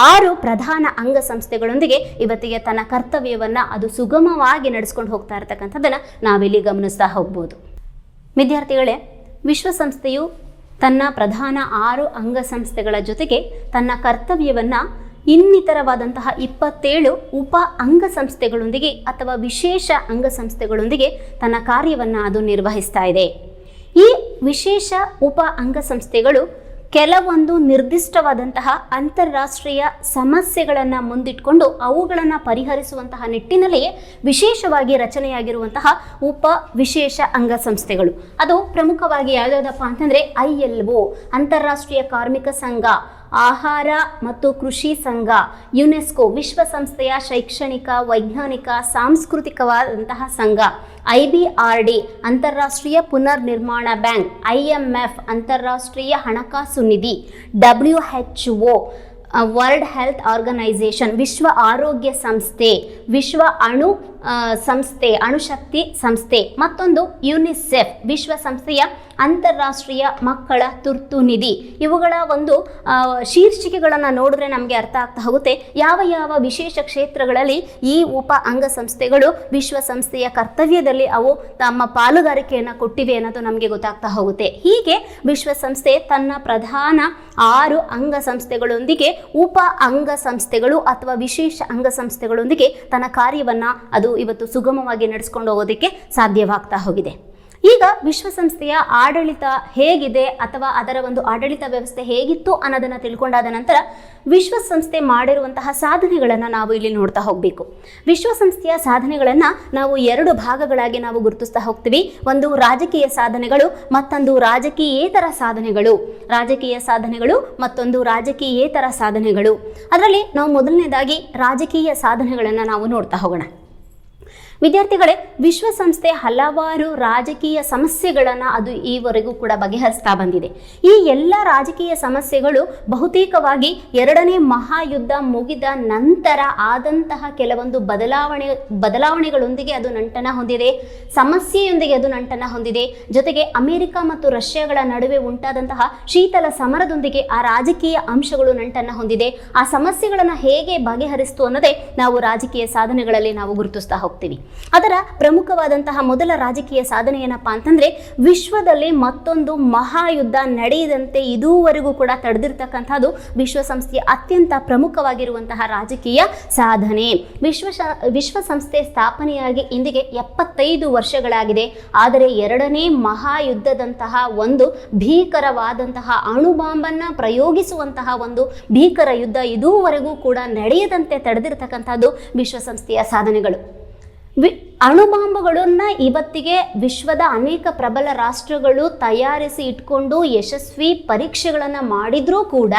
6 ಪ್ರಧಾನ ಅಂಗಸಂಸ್ಥೆಗಳೊಂದಿಗೆ ಇವತ್ತಿಗೆ ತನ್ನ ಕರ್ತವ್ಯವನ್ನ ಅದು ಸುಗಮವಾಗಿ ನಡೆಸ್ಕೊಂಡು ಹೋಗ್ತಾ ಇರತಕ್ಕಂಥದ್ದನ್ನ ನಾವಿಲ್ಲಿ ಗಮನಿಸ್ತಾ ಹೋಗ್ಬೋದು. ವಿದ್ಯಾರ್ಥಿಗಳೇ, ವಿಶ್ವಸಂಸ್ಥೆಯು ತನ್ನ ಪ್ರಧಾನ 6 ಅಂಗಸಂಸ್ಥೆಗಳ ಜೊತೆಗೆ ತನ್ನ ಕರ್ತವ್ಯವನ್ನ ಇನ್ನಿತರವಾದಂತಹ 27 ಉಪ ಅಂಗಸಂಸ್ಥೆಗಳೊಂದಿಗೆ ಅಥವಾ ವಿಶೇಷ ಅಂಗಸಂಸ್ಥೆಗಳೊಂದಿಗೆ ತನ್ನ ಕಾರ್ಯವನ್ನು ಅದು ನಿರ್ವಹಿಸ್ತಾ ಇದೆ. ಈ ವಿಶೇಷ ಉಪ ಅಂಗಸಂಸ್ಥೆಗಳು ಕೆಲವೊಂದು ನಿರ್ದಿಷ್ಟವಾದಂತಹ ಅಂತಾರಾಷ್ಟ್ರೀಯ ಸಮಸ್ಯೆಗಳನ್ನು ಮುಂದಿಟ್ಕೊಂಡು ಅವುಗಳನ್ನು ಪರಿಹರಿಸುವಂತಹ ನಿಟ್ಟಿನಲ್ಲಿಯೇ ವಿಶೇಷವಾಗಿ ರಚನೆಯಾಗಿರುವಂತಹ ಉಪ ವಿಶೇಷ ಅಂಗಸಂಸ್ಥೆಗಳು. ಅದು ಪ್ರಮುಖವಾಗಿ ಯಾವುದಪ್ಪ ಅಂತಂದರೆ ILO, ಅಂತಾರಾಷ್ಟ್ರೀಯ ಕಾರ್ಮಿಕ ಸಂಘ, ಆಹಾರ ಮತ್ತು ಕೃಷಿ ಸಂಘ, ಯುನೆಸ್ಕೋ, ವಿಶ್ವಸಂಸ್ಥೆಯ ಶೈಕ್ಷಣಿಕ, ವೈಜ್ಞಾನಿಕ, ಸಾಂಸ್ಕೃತಿಕವಾದಂತಹ ಸಂಘ, IBRD, ಅಂತಾರಾಷ್ಟ್ರೀಯ ಪುನರ್ನಿರ್ಮಾಣ ಬ್ಯಾಂಕ್, IMF, ಅಂತಾರಾಷ್ಟ್ರೀಯ ಹಣಕಾಸು ನಿಧಿ, WHO, ವರ್ಲ್ಡ್ ಹೆಲ್ತ್ ಆರ್ಗನೈಸೇಷನ್, ವಿಶ್ವ ಆರೋಗ್ಯ ಸಂಸ್ಥೆ, ವಿಶ್ವ ಅಣುಶಕ್ತಿ ಸಂಸ್ಥೆ, ಮತ್ತೊಂದು ಯುನಿಸೆಫ್, ವಿಶ್ವಸಂಸ್ಥೆಯ ಅಂತಾರಾಷ್ಟ್ರೀಯ ಮಕ್ಕಳ ತುರ್ತು ನಿಧಿ. ಇವುಗಳ ಒಂದು ಶೀರ್ಷಿಕೆಗಳನ್ನು ನೋಡಿದ್ರೆ ನಮಗೆ ಅರ್ಥ ಆಗ್ತಾ ಹೋಗುತ್ತೆ ಯಾವ ಯಾವ ವಿಶೇಷ ಕ್ಷೇತ್ರಗಳಲ್ಲಿ ಈ ಉಪ ಅಂಗಸಂಸ್ಥೆಗಳು ವಿಶ್ವಸಂಸ್ಥೆಯ ಕರ್ತವ್ಯದಲ್ಲಿ ಅವು ತಮ್ಮ ಪಾಲುದಾರಿಕೆಯನ್ನು ಕೊಟ್ಟಿವೆ ಅನ್ನೋದು ನಮಗೆ ಗೊತ್ತಾಗ್ತಾ ಹೋಗುತ್ತೆ. ಹೀಗೆ ವಿಶ್ವಸಂಸ್ಥೆ ತನ್ನ ಪ್ರಧಾನ 6 ಅಂಗಸಂಸ್ಥೆಗಳೊಂದಿಗೆ ಉಪ ಅಂಗಸಂಸ್ಥೆಗಳು ಅಥವಾ ವಿಶೇಷ ಅಂಗಸಂಸ್ಥೆಗಳೊಂದಿಗೆ ತನ್ನ ಕಾರ್ಯವನ್ನು ಅದು ಇವತ್ತು ಸುಗಮವಾಗಿ ನಡೆಸ್ಕೊಂಡು ಹೋಗೋದಕ್ಕೆ ಸಾಧ್ಯವಾಗ್ತಾ ಹೋಗಿದೆ. ಈಗ ವಿಶ್ವಸಂಸ್ಥೆಯ ಆಡಳಿತ ಹೇಗಿದೆ ಅಥವಾ ಅದರ ಒಂದು ಆಡಳಿತ ವ್ಯವಸ್ಥೆ ಹೇಗಿತ್ತು ಅನ್ನೋದನ್ನು ತಿಳ್ಕೊಂಡಾದ ನಂತರ ವಿಶ್ವಸಂಸ್ಥೆ ಮಾಡಿರುವಂತಹ ಸಾಧನೆಗಳನ್ನು ನಾವು ಇಲ್ಲಿ ನೋಡ್ತಾ ಹೋಗಬೇಕು. ವಿಶ್ವಸಂಸ್ಥೆಯ ಸಾಧನೆಗಳನ್ನು ನಾವು 2 ಭಾಗಗಳಾಗಿ ನಾವು ಗುರುತಿಸ್ತಾ ಹೋಗ್ತೀವಿ. ಒಂದು ರಾಜಕೀಯ ಸಾಧನೆಗಳು, ಮತ್ತೊಂದು ರಾಜಕೀಯೇತರ ಸಾಧನೆಗಳು, ಮತ್ತೊಂದು ರಾಜಕೀಯೇತರ ಸಾಧನೆಗಳು. ಅದರಲ್ಲಿ ನಾವು ಮೊದಲನೇದಾಗಿ ರಾಜಕೀಯ ಸಾಧನೆಗಳನ್ನು ನಾವು ನೋಡ್ತಾ ಹೋಗೋಣ. ವಿದ್ಯಾರ್ಥಿಗಳೇ, ವಿಶ್ವಸಂಸ್ಥೆ ಹಲವಾರು ರಾಜಕೀಯ ಸಮಸ್ಯೆಗಳನ್ನು ಅದು ಈವರೆಗೂ ಕೂಡ ಬಗೆಹರಿಸ್ತಾ ಬಂದಿದೆ. ಈ ಎಲ್ಲ ರಾಜಕೀಯ ಸಮಸ್ಯೆಗಳು ಬಹುತೇಕವಾಗಿ ಎರಡನೇ ಮಹಾಯುದ್ಧ ಮುಗಿದ ನಂತರ ಆದಂತಹ ಕೆಲವೊಂದು ಬದಲಾವಣೆಗಳೊಂದಿಗೆ ಅದು ನಂಟನ ಹೊಂದಿದೆ, ಸಮಸ್ಯೆಯೊಂದಿಗೆ ಅದು ನಂಟನ ಹೊಂದಿದೆ. ಜೊತೆಗೆ ಅಮೆರಿಕ ಮತ್ತು ರಷ್ಯಾಗಳ ನಡುವೆ ಉಂಟಾದಂತಹ ಶೀತಲ ಸಮರದೊಂದಿಗೆ ಆ ರಾಜಕೀಯ ಅಂಶಗಳು ನಂಟನ ಹೊಂದಿದೆ. ಆ ಸಮಸ್ಯೆಗಳನ್ನು ಹೇಗೆ ಬಗೆಹರಿಸ್ತು ಅನ್ನೋದೇ ನಾವು ರಾಜಕೀಯ ಸಾಧನೆಗಳಲ್ಲಿ ನಾವು ಗುರುತಿಸ್ತಾ ಹೋಗ್ತೀವಿ. ಅದರ ಪ್ರಮುಖವಾದಂತಹ ಮೊದಲ ರಾಜಕೀಯ ಸಾಧನೆ ಏನಪ್ಪಾ ಅಂತಂದ್ರೆ, ವಿಶ್ವದಲ್ಲಿ ಮತ್ತೊಂದು ಮಹಾಯುದ್ಧ ನಡೆಯದಂತೆ ಇದುವರೆಗೂ ಕೂಡ ತಡೆದಿರ್ತಕ್ಕಂಥದ್ದು ವಿಶ್ವಸಂಸ್ಥೆಯ ಅತ್ಯಂತ ಪ್ರಮುಖವಾಗಿರುವಂತಹ ರಾಜಕೀಯ ಸಾಧನೆ. ವಿಶ್ವಸಂಸ್ಥೆ ಸ್ಥಾಪನೆಯಾಗಿ ಇಂದಿಗೆ 75 ವರ್ಷಗಳಾಗಿದೆ. ಆದರೆ ಎರಡನೇ ಮಹಾಯುದ್ಧದಂತಹ ಒಂದು ಭೀಕರವಾದಂತಹ ಅಣುಬಾಂಬನ್ನ ಪ್ರಯೋಗಿಸುವಂತಹ ಒಂದು ಭೀಕರ ಯುದ್ಧ ಇದುವರೆಗೂ ಕೂಡ ನಡೆಯದಂತೆ ತಡೆದಿರ್ತಕ್ಕಂಥದ್ದು ವಿಶ್ವಸಂಸ್ಥೆಯ ಸಾಧನೆಗಳು. ಅಣುಬಾಂಬುಗಳನ್ನ ಇವತ್ತಿಗೆ ವಿಶ್ವದ ಅನೇಕ ಪ್ರಬಲ ರಾಷ್ಟ್ರಗಳು ತಯಾರಿಸಿ ಇಟ್ಕೊಂಡು ಯಶಸ್ವಿ ಪರೀಕ್ಷೆಗಳನ್ನು ಮಾಡಿದ್ರೂ ಕೂಡ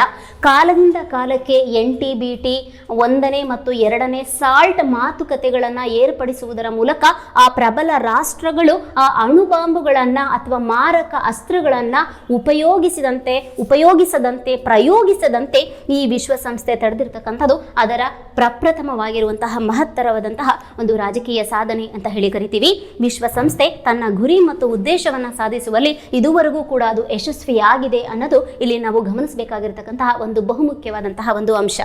ಕಾಲದಿಂದ ಕಾಲಕ್ಕೆ NTBT 1ನೇ ಮತ್ತು 2ನೇ ಸಾಲ್ಟ್ ಮಾತುಕತೆಗಳನ್ನು ಏರ್ಪಡಿಸುವುದರ ಮೂಲಕ ಆ ಪ್ರಬಲ ರಾಷ್ಟ್ರಗಳು ಆ ಅಣುಬಾಂಬುಗಳನ್ನು ಅಥವಾ ಮಾರಕ ಅಸ್ತ್ರಗಳನ್ನು ಪ್ರಯೋಗಿಸದಂತೆ ಈ ವಿಶ್ವಸಂಸ್ಥೆ ತಡೆದಿರ್ತಕ್ಕಂಥದ್ದು ಅದರ ಪ್ರಪ್ರಥಮವಾಗಿರುವಂತಹ ಮಹತ್ತರವಾದಂತಹ ಒಂದು ರಾಜಕೀಯ ಸಾಧನೆ ಅಂತ ಹೇಳಿ ಕರಿತೀವಿ. ವಿಶ್ವಸಂಸ್ಥೆ ತನ್ನ ಗುರಿ ಮತ್ತು ಉದ್ದೇಶವನ್ನು ಸಾಧಿಸುವಲ್ಲಿ ಇದುವರೆಗೂ ಕೂಡ ಅದು ಯಶಸ್ವಿಯಾಗಿದೆ ಅನ್ನೋದು ಇಲ್ಲಿ ನಾವು ಗಮನಿಸಬೇಕಾಗಿರ್ತಕ್ಕಂತಹ ಒಂದು ಬಹುಮುಖ್ಯವಾದಂತಹ ಒಂದು ಅಂಶ.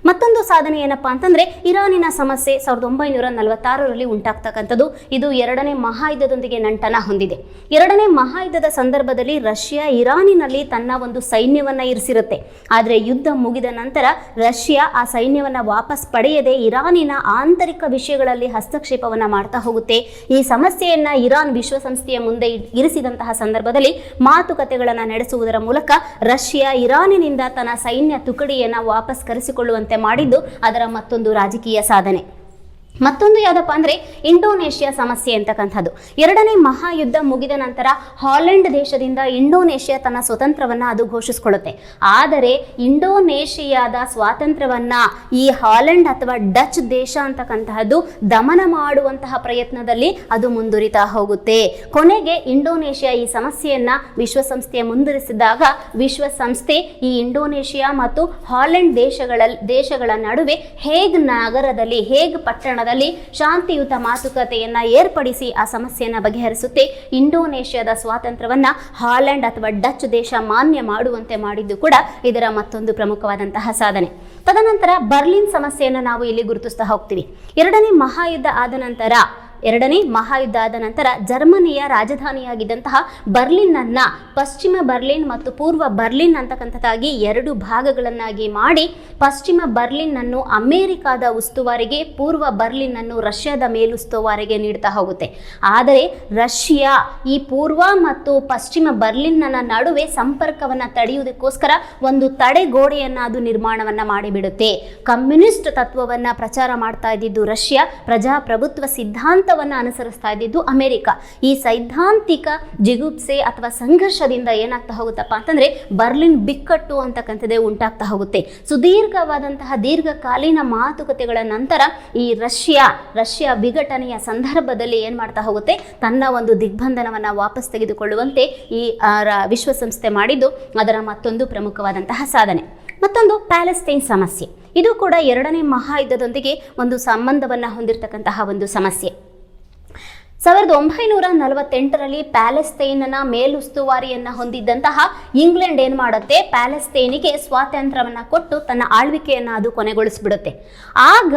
ಮತ್ತೊಂದು ಸಾಧನೆ ಏನಪ್ಪಾ ಅಂತಂದ್ರೆ, ಇರಾನಿನ ಸಮಸ್ಯೆ 1946ರಲ್ಲಿ ಉಂಟಾಗ್ತಕ್ಕಂಥದ್ದು. ಇದು ಎರಡನೇ ಮಹಾಯುದ್ಧದೊಂದಿಗೆ ನಂಟನ ಹೊಂದಿದೆ. ಎರಡನೇ ಮಹಾಯುದ್ಧದ ಸಂದರ್ಭದಲ್ಲಿ ರಷ್ಯಾ ಇರಾನಿನಲ್ಲಿ ತನ್ನ ಒಂದು ಸೈನ್ಯವನ್ನ ಇರಿಸಿರುತ್ತೆ. ಆದರೆ ಯುದ್ಧ ಮುಗಿದ ನಂತರ ರಷ್ಯಾ ಆ ಸೈನ್ಯವನ್ನ ವಾಪಸ್ ಪಡೆಯದೆ ಇರಾನಿನ ಆಂತರಿಕ ವಿಷಯಗಳಲ್ಲಿ ಹಸ್ತಕ್ಷೇಪವನ್ನ ಮಾಡ್ತಾ ಹೋಗುತ್ತೆ. ಈ ಸಮಸ್ಯೆಯನ್ನ ಇರಾನ್ ವಿಶ್ವಸಂಸ್ಥೆಯ ಮುಂದೆ ಇರಿಸಿದಂತಹ ಸಂದರ್ಭದಲ್ಲಿ ಮಾತುಕತೆಗಳನ್ನು ನಡೆಸುವುದರ ಮೂಲಕ ರಷ್ಯಾ ಇರಾನಿನಿಂದ ತನ್ನ ಸೈನ್ಯ ತುಕಡಿಯನ್ನ ವಾಪಸ್ ಕರೆಸಿಕೊಳ್ಳುವಂತೆ ಮಾಡಿದ್ದು ಅದರ ಮತ್ತೊಂದು ರಾಜಕೀಯ ಸಾಧನೆ. ಮತ್ತೊಂದು ಯಾವುದಪ್ಪ ಅಂದರೆ ಇಂಡೋನೇಷ್ಯಾ ಸಮಸ್ಯೆ ಅಂತಕ್ಕಂಥದ್ದು. ಎರಡನೇ ಮಹಾಯುದ್ಧ ಮುಗಿದ ನಂತರ ಹಾಲೆಂಡ್ ದೇಶದಿಂದ ಇಂಡೋನೇಷ್ಯಾ ತನ್ನ ಸ್ವತಂತ್ರವನ್ನು ಅದು ಘೋಷಿಸಿಕೊಳ್ಳುತ್ತೆ. ಆದರೆ ಇಂಡೋನೇಷಿಯಾದ ಸ್ವಾತಂತ್ರ್ಯವನ್ನು ಈ ಹಾಲೆಂಡ್ ಅಥವಾ ಡಚ್ ದೇಶ ಅಂತಕ್ಕಂತಹದ್ದು ದಮನ ಮಾಡುವಂತಹ ಪ್ರಯತ್ನದಲ್ಲಿ ಅದು ಮುಂದುವರಿತಾ ಹೋಗುತ್ತೆ. ಕೊನೆಗೆ ಇಂಡೋನೇಷ್ಯಾ ಈ ಸಮಸ್ಯೆಯನ್ನು ವಿಶ್ವಸಂಸ್ಥೆಯ ಮುಂದುವರಿಸಿದಾಗ ವಿಶ್ವಸಂಸ್ಥೆ ಈ ಇಂಡೋನೇಷ್ಯಾ ಮತ್ತು ಹಾಲೆಂಡ್ ದೇಶಗಳ ನಡುವೆ ಹೇಗ್ ನಗರದಲ್ಲಿ ಹೇಗ್ ಪಟ್ಟಣ ಶಾಂತಿಯುತ ಮಾತುಕತೆಯನ್ನ ಏರ್ಪಡಿಸಿ ಆ ಸಮಸ್ಯೆಯನ್ನು ಬಗೆಹರಿಸುತ್ತೆ. ಇಂಡೋನೇಷ್ಯಾದ ಸ್ವಾತಂತ್ರ್ಯವನ್ನ ಹಾಲೆಂಡ್ ಅಥವಾ ಡಚ್ ದೇಶ ಮಾನ್ಯ ಮಾಡುವಂತೆ ಮಾಡಿದ್ದು ಕೂಡ ಇದರ ಮತ್ತೊಂದು ಪ್ರಮುಖವಾದಂತಹ ಸಾಧನೆ. ತದನಂತರ ಬರ್ಲಿನ್ ಸಮಸ್ಯೆಯನ್ನು ನಾವು ಇಲ್ಲಿ ಗುರುತಿಸ್ತಾ ಹೋಗ್ತೀವಿ. ಎರಡನೇ ಮಹಾಯುದ್ಧ ಆದ ನಂತರ ಜರ್ಮನಿಯ ರಾಜಧಾನಿಯಾಗಿದ್ದಂತಹ ಬರ್ಲಿನ್ನನ್ನ ಪಶ್ಚಿಮ ಬರ್ಲಿನ್ ಮತ್ತು ಪೂರ್ವ ಬರ್ಲಿನ್ ಅಂತಕ್ಕಂಥದ್ದಾಗಿ 2 ಭಾಗಗಳನ್ನಾಗಿ ಮಾಡಿ ಪಶ್ಚಿಮ ಬರ್ಲಿನ್ ಅನ್ನು ಅಮೆರಿಕಾದ ಉಸ್ತುವಾರಿಗೆ, ಪೂರ್ವ ಬರ್ಲಿನ್ ಅನ್ನು ರಷ್ಯಾದ ಮೇಲುಸ್ತುವಾರಿಗೆ ನೀಡ್ತಾ ಹೋಗುತ್ತೆ. ಆದರೆ ರಷ್ಯಾ ಈ ಪೂರ್ವ ಮತ್ತು ಪಶ್ಚಿಮ ಬರ್ಲಿನ್ನ ನಡುವೆ ಸಂಪರ್ಕವನ್ನು ತಡೆಯುವುದಕ್ಕೋಸ್ಕರ ಒಂದು ತಡೆಗೋಡೆಯನ್ನ ಅದು ನಿರ್ಮಾಣವನ್ನ ಮಾಡಿಬಿಡುತ್ತೆ. ಕಮ್ಯುನಿಸ್ಟ್ ತತ್ವವನ್ನ ಪ್ರಚಾರ ಮಾಡ್ತಾ ಇದ್ದಿದ್ದು ರಷ್ಯಾ, ಪ್ರಜಾಪ್ರಭುತ್ವ ಸಿದ್ಧಾಂತ ಅನುಸರಿಸ್ತಾ ಇದ್ದಿದ್ದು ಅಮೆರಿಕ. ಈ ಸೈದ್ಧಾಂತಿಕ ಜಿಗುಪ್ಸೆ ಅಥವಾ ಸಂಘರ್ಷದಿಂದ ಏನಾಗ್ತಾ ಹೋಗುತ್ತಪ್ಪ ಅಂತಂದ್ರೆ ಬರ್ಲಿನ್ ಬಿಕ್ಕಟ್ಟು ಅಂತಕ್ಕಂಥದ್ದೇ ಉಂಟಾಗ್ತಾ ಹೋಗುತ್ತೆ. ಸುದೀರ್ಘವಾದಂತಹ ದೀರ್ಘಕಾಲೀನ ಮಾತುಕತೆಗಳ ನಂತರ ಈ ರಷ್ಯಾ ವಿಘಟನೆಯ ಸಂದರ್ಭದಲ್ಲಿ ಏನ್ ಮಾಡ್ತಾ ಹೋಗುತ್ತೆ, ತನ್ನ ಒಂದು ದಿಗ್ಬಂಧನವನ್ನ ವಾಪಸ್ ತೆಗೆದುಕೊಳ್ಳುವಂತೆ ಈ ವಿಶ್ವಸಂಸ್ಥೆ ಮಾಡಿದ್ದು ಅದರ ಮತ್ತೊಂದು ಪ್ರಮುಖವಾದಂತಹ ಸಾಧನೆ. ಮತ್ತೊಂದು ಪ್ಯಾಲೆಸ್ತೈನ್ ಸಮಸ್ಯೆ. ಇದು ಕೂಡ ಎರಡನೇ ಮಹಾಯುದ್ಧದೊಂದಿಗೆ ಒಂದು ಸಂಬಂಧವನ್ನು ಹೊಂದಿರತಕ್ಕಂತಹ ಒಂದು ಸಮಸ್ಯೆ. 1948ರಲ್ಲಿ ಪ್ಯಾಲೆಸ್ತೈನ್ನ ಮೇಲುಸ್ತುವಾರಿಯನ್ನು ಹೊಂದಿದ್ದಂತಹ ಇಂಗ್ಲೆಂಡ್ ಏನು ಮಾಡುತ್ತೆ, ಪ್ಯಾಲೆಸ್ತೈನಿಗೆ ಸ್ವಾತಂತ್ರ್ಯವನ್ನು ಕೊಟ್ಟು ತನ್ನ ಆಳ್ವಿಕೆಯನ್ನು ಅದು ಕೊನೆಗೊಳಿಸಿಬಿಡುತ್ತೆ. ಆಗ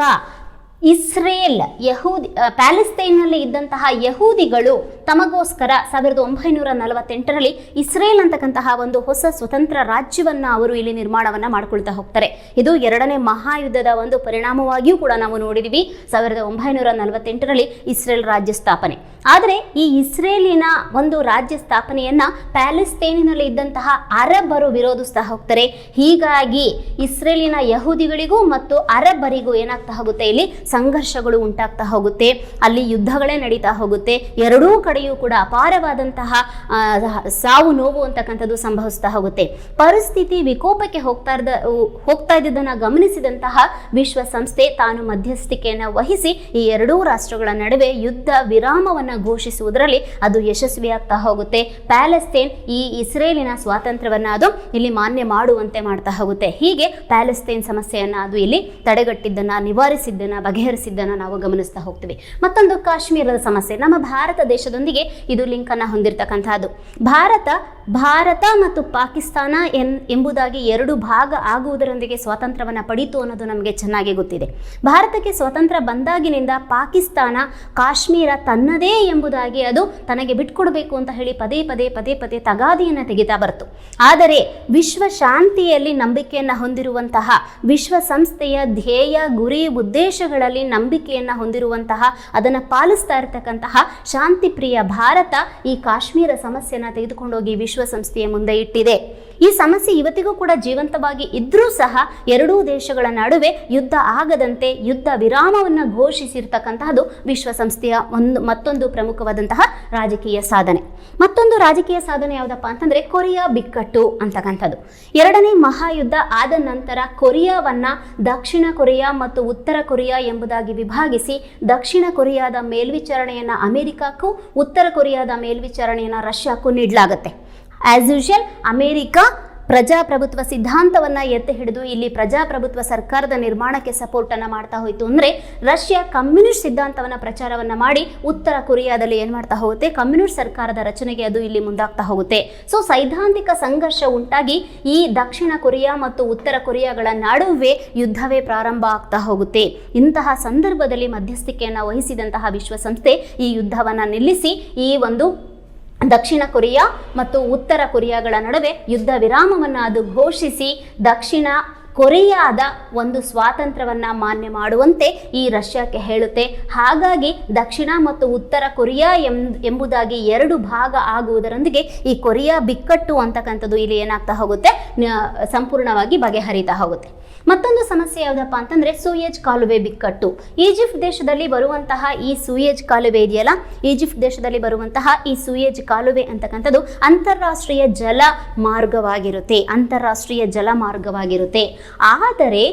ಪ್ಯಾಲೆಸ್ತೈನ್ನಲ್ಲಿ ಇದ್ದಂತಹ ಯಹೂದಿಗಳು ತಮಗೋಸ್ಕರ 1948ರಲ್ಲಿ ಇಸ್ರೇಲ್ ಅಂತಕ್ಕಂತಹ ಒಂದು ಹೊಸ ಸ್ವತಂತ್ರ ರಾಜ್ಯವನ್ನು ಅವರು ಇಲ್ಲಿ ನಿರ್ಮಾಣವನ್ನ ಮಾಡ್ಕೊಳ್ತಾ ಹೋಗ್ತಾರೆ. ಇದು ಎರಡನೇ ಮಹಾಯುದ್ಧದ ಒಂದು ಪರಿಣಾಮವಾಗಿಯೂ ಕೂಡ ನಾವು ನೋಡಿದೀವಿ. 1948ರಲ್ಲಿ ಇಸ್ರೇಲ್ ರಾಜ್ಯ ಸ್ಥಾಪನೆ. ಆದರೆ ಈ ಇಸ್ರೇಲಿನ ಒಂದು ರಾಜ್ಯ ಸ್ಥಾಪನೆಯನ್ನ ಪ್ಯಾಲೆಸ್ತೈನಿನಲ್ಲಿ ಇದ್ದಂತಹ ಅರಬ್ಬರು ವಿರೋಧಿಸ್ತಾ ಹೋಗ್ತಾರೆ. ಹೀಗಾಗಿ ಇಸ್ರೇಲಿನ ಯಹೂದಿಗಳಿಗೂ ಮತ್ತು ಅರಬ್ಬರಿಗೂ ಏನಾಗ್ತಾ ಹೋಗುತ್ತೆ, ಇಲ್ಲಿ ಸಂಘರ್ಷಗಳು ಉಂಟಾಗ್ತಾ ಹೋಗುತ್ತೆ, ಅಲ್ಲಿ ಯುದ್ಧಗಳೇ ನಡೀತಾ ಹೋಗುತ್ತೆ, ಎರಡೂ ಕಡೆಯೂ ಕೂಡ ಅಪಾರವಾದಂತಹ ಸಾವು ನೋವು ಅಂತಕ್ಕಂಥದ್ದು ಸಂಭವಿಸ್ತಾ ಹೋಗುತ್ತೆ. ಪರಿಸ್ಥಿತಿ ವಿಕೋಪಕ್ಕೆ ಹೋಗ್ತಾ ಇದ್ದದನ್ನು ಗಮನಿಸಿದಂತಹ ವಿಶ್ವಸಂಸ್ಥೆ ತಾನು ಮಧ್ಯಸ್ಥಿಕೆಯನ್ನು ವಹಿಸಿ ಈ ಎರಡೂ ರಾಷ್ಟ್ರಗಳ ನಡುವೆ ಯುದ್ಧ ವಿರಾಮವನ್ನು ಘೋಷಿಸುವುದರಲ್ಲಿ ಅದು ಯಶಸ್ವಿಯಾಗ್ತಾ ಹೋಗುತ್ತೆ. ಪ್ಯಾಲೆಸ್ತೇನ್ ಈ ಇಸ್ರೇಲಿನ ಸ್ವಾತಂತ್ರ್ಯವನ್ನು ಅದು ಇಲ್ಲಿ ಮಾನ್ಯ ಮಾಡುವಂತೆ ಮಾಡ್ತಾ ಹೋಗುತ್ತೆ. ಹೀಗೆ ಪ್ಯಾಲೆಸ್ತೇನ್ ಸಮಸ್ಯೆಯನ್ನು ಅದು ಇಲ್ಲಿ ತಡೆಗಟ್ಟಿದ್ದನ್ನು, ನಿವಾರಿಸಿದ್ದನ್ನು, ಬಗೆಹರಿಸಿದ್ದನ್ನು ನಾವು ಗಮನಿಸ್ತಾ ಹೋಗ್ತೀವಿ. ಮತ್ತೊಂದು ಕಾಶ್ಮೀರದ ಸಮಸ್ಯೆ ನಮ್ಮ ಭಾರತ ದೇಶದೊಂದಿಗೆ ಇದು ಲಿಂಕ್ ಅನ್ನು ಹೊಂದಿರತಕ್ಕಂಥದ್ದು. ಭಾರತ ಮತ್ತು ಪಾಕಿಸ್ತಾನ ಎಂಬುದಾಗಿ ಎರಡು ಭಾಗ ಆಗುವುದರೊಂದಿಗೆ ಸ್ವಾತಂತ್ರ್ಯವನ್ನು ಪಡೀತು ಅನ್ನೋದು ನಮಗೆ ಚೆನ್ನಾಗಿ ಗೊತ್ತಿದೆ. ಭಾರತಕ್ಕೆ ಸ್ವಾತಂತ್ರ್ಯ ಬಂದಾಗಿನಿಂದ ಪಾಕಿಸ್ತಾನ ಕಾಶ್ಮೀರ ತನ್ನದೇ ಎಂಬುದಾಗಿ ಅದು ತನಗೆ ಬಿಟ್ಕೊಡ್ಬೇಕು ಅಂತ ಹೇಳಿ ಪದೇ ಪದೇ ತಗಾದಿಯನ್ನು ತೆಗಿತಾ ಬರ್ತು. ಆದರೆ ವಿಶ್ವ ಶಾಂತಿಯಲ್ಲಿ ನಂಬಿಕೆಯನ್ನು ಹೊಂದಿರುವಂತಹ, ವಿಶ್ವಸಂಸ್ಥೆಯ ಧ್ಯೇಯ ಗುರಿ ಉದ್ದೇಶಗಳಲ್ಲಿ ನಂಬಿಕೆಯನ್ನು ಹೊಂದಿರುವಂತಹ, ಅದನ್ನು ಪಾಲಿಸ್ತಾ ಇರತಕ್ಕಂತಹ ಶಾಂತಿಪ್ರಿಯ ಭಾರತ ಈ ಕಾಶ್ಮೀರ ಸಮಸ್ಯೆಯನ್ನು ತೆಗೆದುಕೊಂಡೋಗಿ ವಿಶ್ವಸಂಸ್ಥೆಯ ಮುಂದೆ ಇಟ್ಟಿದೆ. ಈ ಸಮಸ್ಯೆ ಇವತ್ತಿಗೂ ಕೂಡ ಜೀವಂತವಾಗಿ ಇದ್ರೂ ಸಹ ಎರಡೂ ದೇಶಗಳ ನಡುವೆ ಯುದ್ಧ ಆಗದಂತೆ ಯುದ್ಧ ವಿರಾಮವನ್ನು ಘೋಷಿಸಿರ್ತಕ್ಕಂತಹದ್ದು ವಿಶ್ವಸಂಸ್ಥೆಯ ಮತ್ತೊಂದು ಪ್ರಮುಖವಾದಂತಹ ರಾಜಕೀಯ ಸಾಧನೆ. ಮತ್ತೊಂದು ರಾಜಕೀಯ ಸಾಧನೆ ಯಾವುದಪ್ಪ ಅಂತಂದ್ರೆ ಕೊರಿಯಾ ಬಿಕ್ಕಟ್ಟು ಅಂತಕ್ಕಂಥದ್ದು. ಎರಡನೇ ಮಹಾಯುದ್ಧ ಆದ ನಂತರ ಕೊರಿಯಾವನ್ನ ದಕ್ಷಿಣ ಕೊರಿಯಾ ಮತ್ತು ಉತ್ತರ ಕೊರಿಯಾ ಎಂಬುದಾಗಿ ವಿಭಾಗಿಸಿ ದಕ್ಷಿಣ ಕೊರಿಯಾದ ಮೇಲ್ವಿಚಾರಣೆಯನ್ನ ಅಮೆರಿಕಕ್ಕೂ ಉತ್ತರ ಕೊರಿಯಾದ ಮೇಲ್ವಿಚಾರಣೆಯನ್ನ ರಷ್ಯಾಕ್ಕೂ ನೀಡಲಾಗುತ್ತೆ. ಆಸ್ ಯೂಶುವಲ್ ಅಮೆರಿಕ ಪ್ರಜಾಪ್ರಭುತ್ವ ಸಿದ್ಧಾಂತವನ್ನು ಎತ್ತಿ ಹಿಡಿದು ಇಲ್ಲಿ ಪ್ರಜಾಪ್ರಭುತ್ವ ಸರ್ಕಾರದ ನಿರ್ಮಾಣಕ್ಕೆ ಸಪೋರ್ಟನ್ನು ಮಾಡ್ತಾ ಹೋಯಿತು ಅಂದರೆ ರಷ್ಯಾ ಕಮ್ಯುನಿಸ್ಟ್ ಸಿದ್ಧಾಂತವನ್ನು ಪ್ರಚಾರವನ್ನು ಮಾಡಿ ಉತ್ತರ ಕೊರಿಯಾದಲ್ಲಿ ಏನು ಮಾಡ್ತಾ ಹೋಗುತ್ತೆ, ಕಮ್ಯುನಿಸ್ಟ್ ಸರ್ಕಾರದ ರಚನೆಗೆ ಅದು ಇಲ್ಲಿ ಮುಂದಾಗ್ತಾ ಹೋಗುತ್ತೆ. ಸೊ ಸೈದ್ಧಾಂತಿಕ ಸಂಘರ್ಷ ಉಂಟಾಗಿ ಈ ದಕ್ಷಿಣ ಕೊರಿಯಾ ಮತ್ತು ಉತ್ತರ ಕೊರಿಯಾಗಳ ನಡುವೆ ಯುದ್ಧವೇ ಪ್ರಾರಂಭ ಆಗ್ತಾ ಹೋಗುತ್ತೆ. ಇಂತಹ ಸಂದರ್ಭದಲ್ಲಿ ಮಧ್ಯಸ್ಥಿಕೆಯನ್ನು ವಹಿಸಿದಂತಹ ವಿಶ್ವಸಂಸ್ಥೆ ಈ ಯುದ್ಧವನ್ನು ನಿಲ್ಲಿಸಿ ಈ ಒಂದು ದಕ್ಷಿಣ ಕೊರಿಯಾ ಮತ್ತು ಉತ್ತರ ಕೊರಿಯಾಗಳ ನಡುವೆ ಯುದ್ಧ ವಿರಾಮವನ್ನು ಅದು ಘೋಷಿಸಿ ದಕ್ಷಿಣ ಕೊರಿಯಾದ ಒಂದು ಸ್ವಾತಂತ್ರ್ಯವನ್ನು ಮಾನ್ಯ ಮಾಡುವಂತೆ ಈ ರಷ್ಯಾಕ್ಕೆ ಹೇಳುತ್ತೆ. ಹಾಗಾಗಿ ದಕ್ಷಿಣ ಮತ್ತು ಉತ್ತರ ಕೊರಿಯಾ ಎಂಬುದಾಗಿ ಎರಡು ಭಾಗ ಆಗುವುದರೊಂದಿಗೆ ಈ ಕೊರಿಯಾ ಬಿಕ್ಕಟ್ಟು ಅಂತಕ್ಕಂಥದ್ದು ಇಲ್ಲಿ ಏನಾಗ್ತಾ ಹೋಗುತ್ತೆ, ಸಂಪೂರ್ಣವಾಗಿ ಬಗೆಹರಿತಾ ಹೋಗುತ್ತೆ. ಮತ್ತೊಂದು ಸಮಸ್ಯೆ ಯಾವುದಪ್ಪ ಅಂತಂದ್ರೆ ಸೂಯೆಜ್ ಕಾಲುವೆ ಬಿಕ್ಕಟ್ಟು. ಈಜಿಪ್ಟ್ ದೇಶದಲ್ಲಿ ಬರುವಂತಹ ಈ ಸೂಯೆಜ್ ಕಾಲುವೆ ಇದೆಯಲ್ಲ, ಈಜಿಪ್ಟ್ ದೇಶದಲ್ಲಿ ಬರುವಂತಹ ಈ ಸೂಯೆಜ್ ಕಾಲುವೆ ಅಂತಕ್ಕಂಥದ್ದು ಅಂತಾರಾಷ್ಟ್ರೀಯ ಜಲ ಮಾರ್ಗವಾಗಿರುತ್ತೆ. ಆದರೆ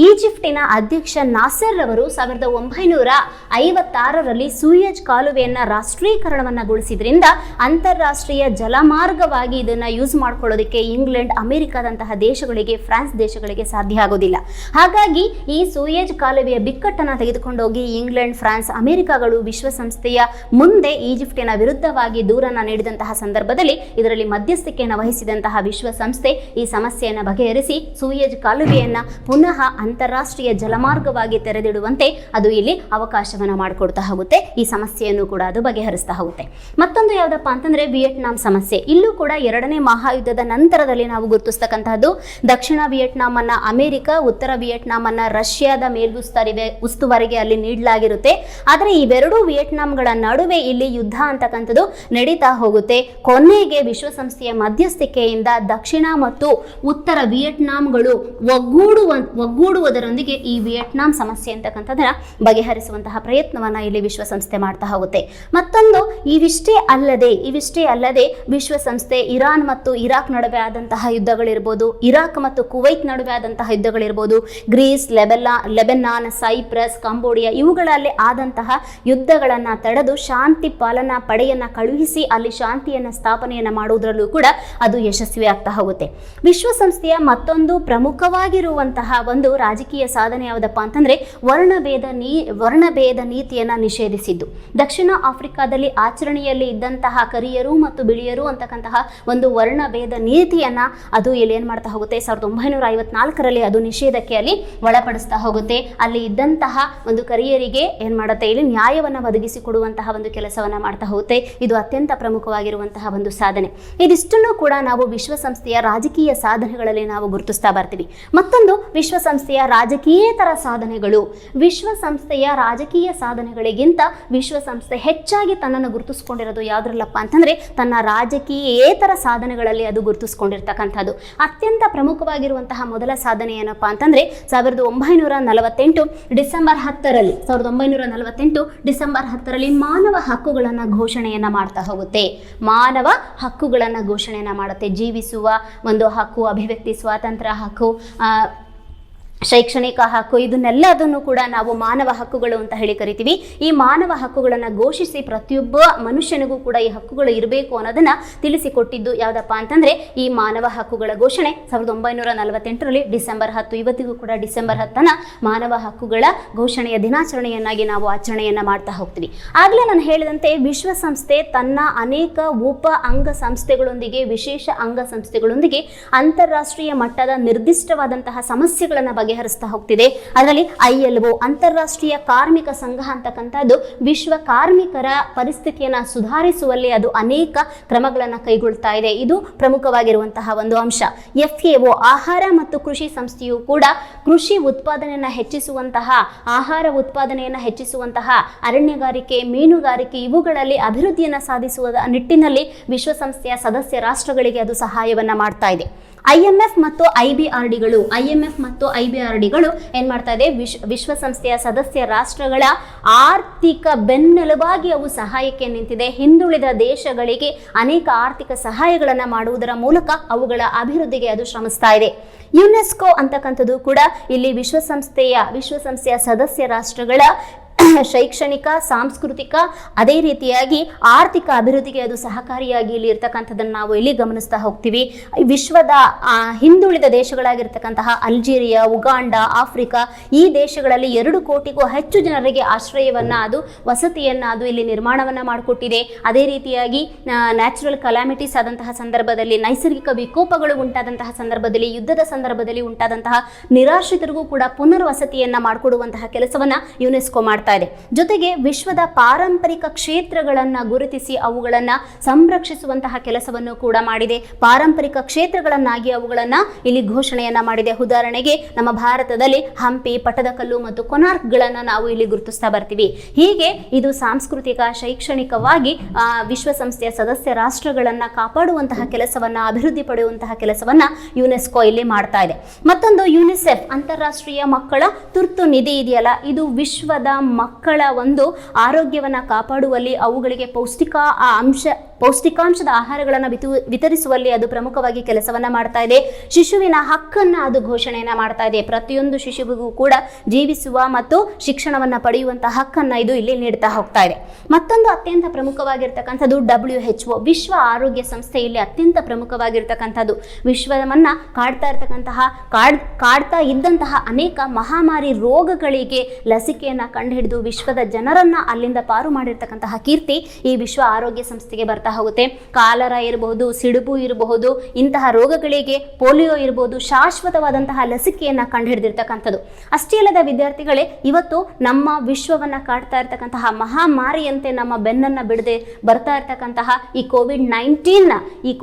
ಈಜಿಪ್ಟಿನ ಅಧ್ಯಕ್ಷ ನಾಸರ್ ಅವರು 1956ರಲ್ಲಿ ಸೂಯೆಜ್ ಕಾಲುವೆಯನ್ನು ರಾಷ್ಟ್ರೀಕರಣವನ್ನಗೊಳಿಸಿದ್ರಿಂದ ಅಂತಾರಾಷ್ಟ್ರೀಯ ಜಲಮಾರ್ಗವಾಗಿ ಇದನ್ನು ಯೂಸ್ ಮಾಡ್ಕೊಳ್ಳೋದಕ್ಕೆ ಇಂಗ್ಲೆಂಡ್, ಅಮೆರಿಕದಂತಹ ದೇಶಗಳಿಗೆ, ಫ್ರಾನ್ಸ್ ದೇಶಗಳಿಗೆ ಸಾಧ್ಯ ಆಗೋದಿಲ್ಲ. ಹಾಗಾಗಿ ಈ ಸೂಯೆಜ್ ಕಾಲುವೆಯ ಬಿಕ್ಕಟ್ಟನ್ನು ತೆಗೆದುಕೊಂಡೋಗಿ ಇಂಗ್ಲೆಂಡ್, ಫ್ರಾನ್ಸ್, ಅಮೆರಿಕಗಳು ವಿಶ್ವಸಂಸ್ಥೆಯ ಮುಂದೆ ಈಜಿಪ್ಟಿನ ವಿರುದ್ಧವಾಗಿ ದೂರನ್ನು ನೀಡಿದಂತಹ ಸಂದರ್ಭದಲ್ಲಿ ಇದರಲ್ಲಿ ಮಧ್ಯಸ್ಥಿಕೆಯನ್ನು ವಹಿಸಿದಂತಹ ವಿಶ್ವಸಂಸ್ಥೆ ಈ ಸಮಸ್ಯೆಯನ್ನು ಬಗೆಹರಿಸಿ ಸೂಯೆಜ್ ಕಾಲುವೆಯನ್ನು ಪುನಃ ಅಂತಾರಾಷ್ಟ್ರೀಯ ಜಲಮಾರ್ಗವಾಗಿ ತೆರೆದಿಡುವಂತೆ ಅದು ಇಲ್ಲಿ ಅವಕಾಶವನ್ನು ಮಾಡಿಕೊಡ್ತಾ ಹೋಗುತ್ತೆ. ಈ ಸಮಸ್ಯೆಯನ್ನು ಕೂಡ ಅದು ಬಗೆಹರಿಸ್ತಾ ಹೋಗುತ್ತೆ. ಮತ್ತೊಂದು ಯಾವುದಪ್ಪ ಅಂತಂದ್ರೆ ವಿಯೆಟ್ನಾಂ ಸಮಸ್ಯೆ. ಇಲ್ಲೂ ಕೂಡ ಎರಡನೇ ಮಹಾಯುದ್ಧದ ನಂತರದಲ್ಲಿ ನಾವು ಗುರುತಿಸ್ತಕ್ಕಂತಹದ್ದು ದಕ್ಷಿಣ ವಿಯೆಟ್ನಾಂ ಅನ್ನ ಅಮೆರಿಕ, ಉತ್ತರ ವಿಯೆಟ್ನಾಂ ಅನ್ನ ರಷ್ಯಾದ ಉಸ್ತುವಾರಿಗೆ ಅಲ್ಲಿ ನೀಡಲಾಗಿರುತ್ತೆ. ಆದರೆ ಇವೆರಡೂ ವಿಯೆಟ್ನಾಂಗಳ ನಡುವೆ ಇಲ್ಲಿ ಯುದ್ಧ ಅಂತಕ್ಕಂಥದ್ದು ನಡೀತಾ ಹೋಗುತ್ತೆ. ಕೊನೆಗೆ ವಿಶ್ವಸಂಸ್ಥೆಯ ಮಧ್ಯಸ್ಥಿಕೆಯಿಂದ ದಕ್ಷಿಣ ಮತ್ತು ಉತ್ತರ ವಿಯೆಟ್ನಾಂಗಳು ಒಗ್ಗೂಡುವುದರೊಂದಿಗೆ ಈ ವಿಯೆಟ್ನಾಂ ಸಮಸ್ಯೆ ಅಂತಕ್ಕಂಥದ್ದನ್ನ ಬಗೆಹರಿಸುವಂತಹ ಪ್ರಯತ್ನವನ್ನ ಇಲ್ಲಿ ವಿಶ್ವಸಂಸ್ಥೆ ಮಾಡ್ತಾ ಹೋಗುತ್ತೆ. ಮತ್ತೊಂದು ಇವಿಷ್ಟೇ ಅಲ್ಲದೆ ವಿಶ್ವಸಂಸ್ಥೆ ಇರಾನ್ ಮತ್ತು ಇರಾಕ್ ನಡುವೆ ಆದಂತಹ ಯುದ್ಧಗಳಿರ್ಬೋದು, ಇರಾಕ್ ಮತ್ತು ಕುವೈತ್ ನಡುವೆ ಆದಂತಹ ಯುದ್ಧಗಳಿರ್ಬೋದು, ಗ್ರೀಸ್, ಲೆಬನಾನ್, ಸೈಪ್ರಸ್, ಕಂಬೋಡಿಯಾ ಇವುಗಳಲ್ಲಿ ಆದಂತಹ ಯುದ್ಧಗಳನ್ನು ತಡೆದು ಶಾಂತಿ ಪಾಲನಾ ಪಡೆಯನ್ನ ಕಳುಹಿಸಿ ಅಲ್ಲಿ ಶಾಂತಿಯನ್ನ ಸ್ಥಾಪನೆಯನ್ನ ಮಾಡುವುದರಲ್ಲೂ ಕೂಡ ಅದು ಯಶಸ್ವಿ ಆಗ್ತಾ ಹೋಗುತ್ತೆ. ವಿಶ್ವಸಂಸ್ಥೆಯ ಮತ್ತೊಂದು ಪ್ರಮುಖವಾಗಿರುವಂತಹ ಒಂದು ರಾಜಕೀಯ ಸಾಧನೆ ಯಾವುದಪ್ಪ ಅಂತಂದ್ರೆ ವರ್ಣಭೇದ ನೀತಿಯನ್ನ ನಿಷೇಧಿಸಿದ್ದು. ದಕ್ಷಿಣ ಆಫ್ರಿಕಾದಲ್ಲಿ ಆಚರಣೆಯಲ್ಲಿ ಇದ್ದಂತಹ ಕರಿಯರು ಮತ್ತು ಬಿಳಿಯರು ಅಂತಕ್ಕಂತಹ ಒಂದು ವರ್ಣಭೇದ ನೀತಿಯನ್ನ ಅದು ಇಲ್ಲಿ ಏನ್ ಮಾಡ್ತಾ ಹೋಗುತ್ತೆ, 1954ರಲ್ಲಿ ಅದು ನಿಷೇಧಕ್ಕೆ ಅಲ್ಲಿ ಒಳಪಡಿಸ್ತಾ ಹೋಗುತ್ತೆ. ಅಲ್ಲಿ ಇದ್ದಂತಹ ಒಂದು ಕರಿಯರಿಗೆ ಏನ್ ಮಾಡುತ್ತೆ, ಇಲ್ಲಿ ನ್ಯಾಯವನ್ನ ಒದಗಿಸಿಕೊಡುವಂತಹ ಒಂದು ಕೆಲಸವನ್ನ ಮಾಡ್ತಾ ಹೋಗುತ್ತೆ. ಇದು ಅತ್ಯಂತ ಪ್ರಮುಖವಾಗಿರುವಂತಹ ಒಂದು ಸಾಧನೆ. ಇದಿಷ್ಟನ್ನು ಕೂಡ ನಾವು ವಿಶ್ವಸಂಸ್ಥೆಯ ರಾಜಕೀಯ ಸಾಧನೆಗಳಲ್ಲಿ ನಾವು ಗುರುತಿಸ್ತಾ ಬರ್ತೀವಿ. ಮತ್ತೊಂದು ವಿಶ್ವಸಂಸ್ಥೆ ವಿಶ್ವಸಂಸ್ಥೆಯ ರಾಜಕೀಯೇತರ ಸಾಧನೆಗಳು. ವಿಶ್ವಸಂಸ್ಥೆಯ ರಾಜಕೀಯ ಸಾಧನೆಗಳಿಗಿಂತ ವಿಶ್ವಸಂಸ್ಥೆ ಹೆಚ್ಚಾಗಿ ತನ್ನನ್ನು ಗುರುತಿಸ್ಕೊಂಡಿರೋದು ಯಾವುದ್ರಲ್ಲಪ್ಪ ಅಂತಂದರೆ ತನ್ನ ರಾಜಕೀಯೇತರ ಸಾಧನೆಗಳಲ್ಲಿ ಅದು ಗುರುತಿಸ್ಕೊಂಡಿರ್ತಕ್ಕಂಥದ್ದು. ಅತ್ಯಂತ ಪ್ರಮುಖವಾಗಿರುವಂತಹ ಮೊದಲ ಸಾಧನೆ ಏನಪ್ಪ ಅಂತಂದರೆ 1948 ಡಿಸೆಂಬರ್ 10ರಲ್ಲಿ ಮಾನವ ಹಕ್ಕುಗಳನ್ನು ಘೋಷಣೆಯನ್ನು ಮಾಡ್ತಾ ಹೋಗುತ್ತೆ. ಮಾನವ ಹಕ್ಕುಗಳನ್ನು ಘೋಷಣೆಯನ್ನು ಮಾಡುತ್ತೆ. ಜೀವಿಸುವ ಒಂದು ಹಕ್ಕು, ಅಭಿವ್ಯಕ್ತಿ ಸ್ವಾತಂತ್ರ್ಯ ಹಕ್ಕು, ಶೈಕ್ಷಣಿಕ ಹಕ್ಕು, ಇದನ್ನೆಲ್ಲದನ್ನು ಕೂಡ ನಾವು ಮಾನವ ಹಕ್ಕುಗಳು ಅಂತ ಹೇಳಿ ಕರಿತೀವಿ. ಈ ಮಾನವ ಹಕ್ಕುಗಳನ್ನು ಘೋಷಿಸಿ ಪ್ರತಿಯೊಬ್ಬ ಮನುಷ್ಯನಿಗೂ ಕೂಡ ಈ ಹಕ್ಕುಗಳು ಇರಬೇಕು ಅನ್ನೋದನ್ನು ತಿಳಿಸಿಕೊಟ್ಟಿದ್ದು ಯಾವುದಪ್ಪ ಅಂತಂದರೆ ಈ ಮಾನವ ಹಕ್ಕುಗಳ ಘೋಷಣೆ 1948ರಲ್ಲಿ ಡಿಸೆಂಬರ್ 10. ಇವತ್ತಿಗೂ ಕೂಡ ಡಿಸೆಂಬರ್ 10 ಮಾನವ ಹಕ್ಕುಗಳ ಘೋಷಣೆಯ ದಿನಾಚರಣೆಯನ್ನಾಗಿ ನಾವು ಆಚರಣೆಯನ್ನು ಮಾಡ್ತಾ ಹೋಗ್ತೀವಿ. ಆಗಲೇ ನಾನು ಹೇಳಿದಂತೆ ವಿಶ್ವಸಂಸ್ಥೆ ತನ್ನ ಅನೇಕ ಉಪ ಅಂಗ ಸಂಸ್ಥೆಗಳೊಂದಿಗೆ, ವಿಶೇಷ ಅಂಗ ಸಂಸ್ಥೆಗಳೊಂದಿಗೆ ಅಂತಾರಾಷ್ಟ್ರೀಯ ಮಟ್ಟದ ನಿರ್ದಿಷ್ಟವಾದಂತಹ ಸಮಸ್ಯೆಗಳನ್ನು ಬಗೆಹರಿಸ್ತಾ ಹೋಗ್ತಿದೆ. ಅದರಲ್ಲಿ ILO, ಅಂತಾರಾಷ್ಟ್ರೀಯ ಕಾರ್ಮಿಕ ಸಂಘ ಅಂತಕ್ಕಂಥದ್ದು ವಿಶ್ವ ಕಾರ್ಮಿಕರ ಪರಿಸ್ಥಿತಿಯನ್ನು ಸುಧಾರಿಸುವಲ್ಲಿ ಅದು ಅನೇಕ ಕ್ರಮಗಳನ್ನು ಕೈಗೊಳ್ತಾ ಇದೆ. ಇದು ಪ್ರಮುಖವಾಗಿರುವಂತಹ ಒಂದು ಅಂಶ. FAO, ಆಹಾರ ಮತ್ತು ಕೃಷಿ ಸಂಸ್ಥೆಯು ಕೂಡ ಕೃಷಿ ಉತ್ಪಾದನೆಯನ್ನು ಹೆಚ್ಚಿಸುವಂತಹ, ಆಹಾರ ಉತ್ಪಾದನೆಯನ್ನು ಹೆಚ್ಚಿಸುವಂತಹ, ಅರಣ್ಯಗಾರಿಕೆ, ಮೀನುಗಾರಿಕೆ ಇವುಗಳಲ್ಲಿ ಅಭಿವೃದ್ಧಿಯನ್ನು ಸಾಧಿಸುವ ನಿಟ್ಟಿನಲ್ಲಿ ವಿಶ್ವಸಂಸ್ಥೆಯ ಸದಸ್ಯ ರಾಷ್ಟ್ರಗಳಿಗೆ ಅದು ಸಹಾಯವನ್ನು ಮಾಡ್ತಾ ಇದೆ. IMF ಮತ್ತು IBRDಗಳು ಏನ್ ಮಾಡ್ತಾ ಇದೆ, ವಿಶ್ವಸಂಸ್ಥೆಯ ಸದಸ್ಯ ರಾಷ್ಟ್ರಗಳ ಆರ್ಥಿಕ ಬೆನ್ನೆಲುಬಾಗಿ ಅವು ಸಹಾಯಕ್ಕೆ ನಿಂತಿದೆ. ಹಿಂದುಳಿದ ದೇಶಗಳಿಗೆ ಅನೇಕ ಆರ್ಥಿಕ ಸಹಾಯಗಳನ್ನು ಮಾಡುವುದರ ಮೂಲಕ ಅವುಗಳ ಅಭಿವೃದ್ಧಿಗೆ ಅದು ಶ್ರಮಿಸ್ತಾ ಇದೆ. ಯುನೆಸ್ಕೋ ಅಂತಕ್ಕಂಥದ್ದು ಕೂಡ ಇಲ್ಲಿ ವಿಶ್ವಸಂಸ್ಥೆಯ ಸದಸ್ಯ ರಾಷ್ಟ್ರಗಳ ಶೈಕ್ಷಣಿಕ, ಸಾಂಸ್ಕೃತಿಕ, ಅದೇ ರೀತಿಯಾಗಿ ಆರ್ಥಿಕ ಅಭಿವೃದ್ಧಿಗೆ ಅದು ಸಹಕಾರಿಯಾಗಿ ಇಲ್ಲಿ ಇರ್ತಕ್ಕಂಥದ್ದನ್ನು ನಾವು ಇಲ್ಲಿ ಗಮನಿಸ್ತಾ ಹೋಗ್ತೀವಿ. ವಿಶ್ವದ ಹಿಂದುಳಿದ ದೇಶಗಳಾಗಿರ್ತಕ್ಕಂತಹ ಅಲ್ಜೀರಿಯಾ, ಉಗಾಂಡ, ಆಫ್ರಿಕಾ ಈ ದೇಶಗಳಲ್ಲಿ 2 ಕೋಟಿಗೂ ಹೆಚ್ಚು ಜನರಿಗೆ ಆಶ್ರಯವನ್ನು, ಅದು ವಸತಿಯನ್ನು ಅದು ಇಲ್ಲಿ ನಿರ್ಮಾಣವನ್ನು ಮಾಡಿಕೊಟ್ಟಿದೆ. ಅದೇ ರೀತಿಯಾಗಿ ನ್ಯಾಚುರಲ್ ಕಲಾಮಿಟೀಸ್ ಆದಂತಹ ಸಂದರ್ಭದಲ್ಲಿ, ನೈಸರ್ಗಿಕ ವಿಕೋಪಗಳು ಉಂಟಾದಂತಹ ಸಂದರ್ಭದಲ್ಲಿ, ಯುದ್ಧದ ಸಂದರ್ಭದಲ್ಲಿ ಉಂಟಾದಂತಹ ನಿರಾಶ್ರಿತರಿಗೂ ಕೂಡ ಪುನರ್ವಸತಿಯನ್ನು ಮಾಡಿಕೊಡುವಂತಹ ಕೆಲಸವನ್ನು ಯುನೆಸ್ಕೋ ಮಾಡ್ತಾ ಇದೆ. ಜೊತೆಗೆ ವಿಶ್ವದ ಪಾರಂಪರಿಕ ಕ್ಷೇತ್ರಗಳನ್ನು ಗುರುತಿಸಿ ಅವುಗಳನ್ನು ಸಂರಕ್ಷಿಸುವಂತಹ ಕೆಲಸವನ್ನು ಕೂಡ ಮಾಡಿದೆ. ಪಾರಂಪರಿಕ ಕ್ಷೇತ್ರಗಳನ್ನಾಗಿ ಅವುಗಳನ್ನು ಇಲ್ಲಿ ಘೋಷಣೆಯನ್ನ ಮಾಡಿದೆ. ಉದಾಹರಣೆಗೆ ನಮ್ಮ ಭಾರತದಲ್ಲಿ ಹಂಪಿ, ಪಟ್ಟದಕಲ್ಲು ಮತ್ತು ಕೊನಾರ್ಕ್ಗಳನ್ನು ನಾವು ಇಲ್ಲಿ ಗುರುತಿಸ್ತಾ ಬರ್ತೀವಿ. ಹೀಗೆ ಇದು ಸಾಂಸ್ಕೃತಿಕ, ಶೈಕ್ಷಣಿಕವಾಗಿ ವಿಶ್ವಸಂಸ್ಥೆಯ ಸದಸ್ಯ ರಾಷ್ಟ್ರಗಳನ್ನು ಕಾಪಾಡುವಂತಹ ಕೆಲಸವನ್ನ, ಅಭಿವೃದ್ಧಿ ಪಡೆಯುವಂತಹ ಕೆಲಸವನ್ನ ಯುನೆಸ್ಕೋ ಇಲ್ಲಿ ಮಾಡ್ತಾ ಇದೆ. ಮತ್ತೊಂದು ಯುನಿಸೆಫ್, ಅಂತಾರಾಷ್ಟ್ರೀಯ ಮಕ್ಕಳ ತುರ್ತು ನಿಧಿ ಇದೆಯಲ್ಲ, ಇದು ವಿಶ್ವದ ಮಕ್ಕಳ ಒಂದು ಆರೋಗ್ಯವನ್ನು ಕಾಪಾಡುವಲ್ಲಿ, ಅವುಗಳಿಗೆ ಪೌಷ್ಟಿಕಾಂಶದ ಆಹಾರಗಳನ್ನು ವಿತರಿಸುವಲ್ಲಿ ಅದು ಪ್ರಮುಖವಾಗಿ ಕೆಲಸವನ್ನ ಮಾಡ್ತಾ ಇದೆ. ಶಿಶುವಿನ ಹಕ್ಕನ್ನು ಅದು ಘೋಷಣೆಯನ್ನ ಮಾಡ್ತಾ ಇದೆ. ಪ್ರತಿಯೊಂದು ಶಿಶುವಿಗೂ ಕೂಡ ಜೀವಿಸುವ ಮತ್ತು ಶಿಕ್ಷಣವನ್ನು ಪಡೆಯುವಂತಹ ಹಕ್ಕನ್ನು ಇದು ಇಲ್ಲಿ ನೀಡ್ತಾ ಹೋಗ್ತಾ ಇದೆ. ಮತ್ತೊಂದು ಅತ್ಯಂತ ಪ್ರಮುಖವಾಗಿರ್ತಕ್ಕಂಥದ್ದು WHO, ವಿಶ್ವ ಆರೋಗ್ಯ ಸಂಸ್ಥೆ ಇಲ್ಲಿ ಅತ್ಯಂತ ಪ್ರಮುಖವಾಗಿರ್ತಕ್ಕಂಥದ್ದು. ವಿಶ್ವವನ್ನ ಕಾಡ್ತಾ ಇದ್ದಂತಹ ಅನೇಕ ಮಹಾಮಾರಿ ರೋಗಗಳಿಗೆ ಲಸಿಕೆಯನ್ನ ಕಂಡುಹಿಡಿದು ವಿಶ್ವದ ಜನರನ್ನ ಅಲ್ಲಿಂದ ಪಾರು ಮಾಡಿರ್ತಕ್ಕಂತಹ ಕೀರ್ತಿ ಈ ವಿಶ್ವ ಆರೋಗ್ಯ ಸಂಸ್ಥೆಗೆ ಬರ್ತಾ ಹೋಗುತ್ತೆ. ಕಾಲರ ಇರಬಹುದು, ಸಿಡುಬು ಇರಬಹುದು, ಇಂತಹ ರೋಗಗಳಿಗೆ, ಪೋಲಿಯೋ ಇರಬಹುದು, ಶಾಶ್ವತವಾದಂತಹ ಲಸಿಕೆಯನ್ನ ಕಂಡುಹಿಡಿದಿರ್ತಕ್ಕಂಥದ್ದು. ಅಷ್ಟೇ ಅಲ್ಲದ ವಿದ್ಯಾರ್ಥಿಗಳೇ, ಇವತ್ತು ನಮ್ಮ ವಿಶ್ವವನ್ನ ಕಾಡ್ತಾ ಇರ್ತಕ್ಕಂತಹ ಮಹಾಮಾರಿಯಂತೆ ನಮ್ಮ ಬೆನ್ನನ್ನ ಬಿಡದೆ ಬರ್ತಾ ಇರ್ತಕ್ಕಂತಹ ಈ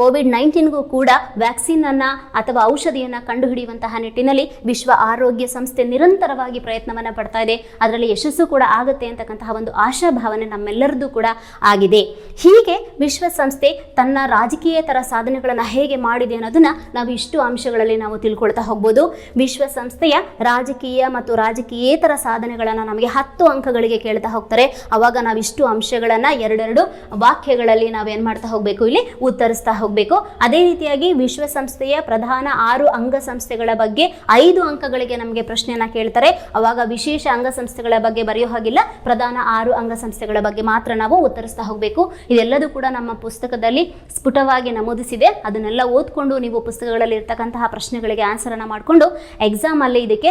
ಕೋವಿಡ್-19ಗೂ ಕೂಡ ವ್ಯಾಕ್ಸಿನ್ ಅನ್ನ ಅಥವಾ ಔಷಧಿಯನ್ನ ಕಂಡುಹಿಡಿಯುವಂತಹ ನಿಟ್ಟಿನಲ್ಲಿ ವಿಶ್ವ ಆರೋಗ್ಯ ಸಂಸ್ಥೆ ನಿರಂತರವಾಗಿ ಪ್ರಯತ್ನವನ್ನ ಪಡ್ತಾ ಇದೆ. ಅದರಲ್ಲಿ ಯಶಸ್ಸು ಕೂಡ ಆಗುತ್ತೆ ಅಂತಕ್ಕಂತಹ ಒಂದು ಆಶಾಭಾವನೆ ನಮ್ಮೆಲ್ಲರದ್ದು ಕೂಡ ಆಗಿದೆ. ಹೀಗೆ ವಿಶ್ವಸಂಸ್ಥೆ ತನ್ನ ರಾಜಕೀಯೇತರ ಸಾಧನೆಗಳನ್ನು ಹೇಗೆ ಮಾಡಿದೆ ಅನ್ನೋದನ್ನ ನಾವು ಇಷ್ಟು ಅಂಶಗಳಲ್ಲಿ ನಾವು ತಿಳ್ಕೊಳ್ತಾ ಹೋಗ್ಬೋದು. ವಿಶ್ವಸಂಸ್ಥೆಯ ರಾಜಕೀಯ ಮತ್ತು ರಾಜಕೀಯೇತರ ಸಾಧನೆಗಳನ್ನು ನಮಗೆ 10 ಅಂಕಗಳಿಗೆ ಕೇಳ್ತಾ ಹೋಗ್ತಾರೆ. ಅವಾಗ ನಾವು ಇಷ್ಟು ಅಂಶಗಳನ್ನು 2 ವಾಕ್ಯಗಳಲ್ಲಿ ನಾವೇನ್ ಮಾಡ್ತಾ ಹೋಗ್ಬೇಕು, ಇಲ್ಲಿ ಉತ್ತರಿಸ್ತಾ ಹೋಗ್ಬೇಕು. ಅದೇ ರೀತಿಯಾಗಿ ವಿಶ್ವಸಂಸ್ಥೆಯ ಪ್ರಧಾನ 6 ಅಂಗಸಂಸ್ಥೆಗಳ ಬಗ್ಗೆ 5 ಅಂಕಗಳಿಗೆ ನಮಗೆ ಪ್ರಶ್ನೆಯನ್ನ ಕೇಳ್ತಾರೆ. ಅವಾಗ ವಿಶೇಷ ಅಂಗಸಂಸ್ಥೆಗಳ ಬಗ್ಗೆ ಬರೆಯೋ ಹಾಗಿಲ್ಲ, ಪ್ರಧಾನ 6 ಅಂಗಸಂಸ್ಥೆಗಳ ಬಗ್ಗೆ ಮಾತ್ರ ನಾವು ಉತ್ತರಿಸ್ತಾ ಹೋಗ್ಬೇಕು. ಇದೆಲ್ಲದೂ ಕೂಡ ನಮ್ಮ ಪುಸ್ತಕದಲ್ಲಿ ಸ್ಫುಟವಾಗಿ ನಮೂದಿಸಿದೆ. ಅದನ್ನೆಲ್ಲ ಓದ್ಕೊಂಡು ನೀವು ಪುಸ್ತಕಗಳಲ್ಲಿ ಇರ್ತಕ್ಕಂತಹ ಪ್ರಶ್ನೆಗಳಿಗೆ ಆನ್ಸರ್ ಅನ್ನ ಮಾಡಿಕೊಂಡು ಎಕ್ಸಾಮ್ ಅಲ್ಲಿ ಇದಕ್ಕೆ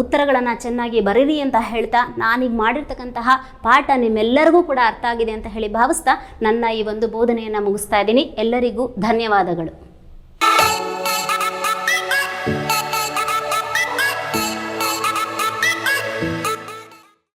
ಉತ್ತರಗಳನ್ನ ಚೆನ್ನಾಗಿ ಬರೀರಿ ಅಂತ ಹೇಳ್ತಾ, ನಾನೀಗ ಮಾಡಿರ್ತಕ್ಕಂತಹ ಪಾಠ ನಿಮ್ಮೆಲ್ಲರಿಗೂ ಕೂಡ ಅರ್ಥ ಆಗಿದೆ ಅಂತ ಹೇಳಿ ಭಾವಿಸ್ತಾ ನನ್ನ ಈ ಒಂದು ಬೋಧನೆಯನ್ನ ಮುಗಿಸ್ತಾ ಇದ್ದೀನಿ. ಎಲ್ಲರಿಗೂ ಧನ್ಯವಾದಗಳು.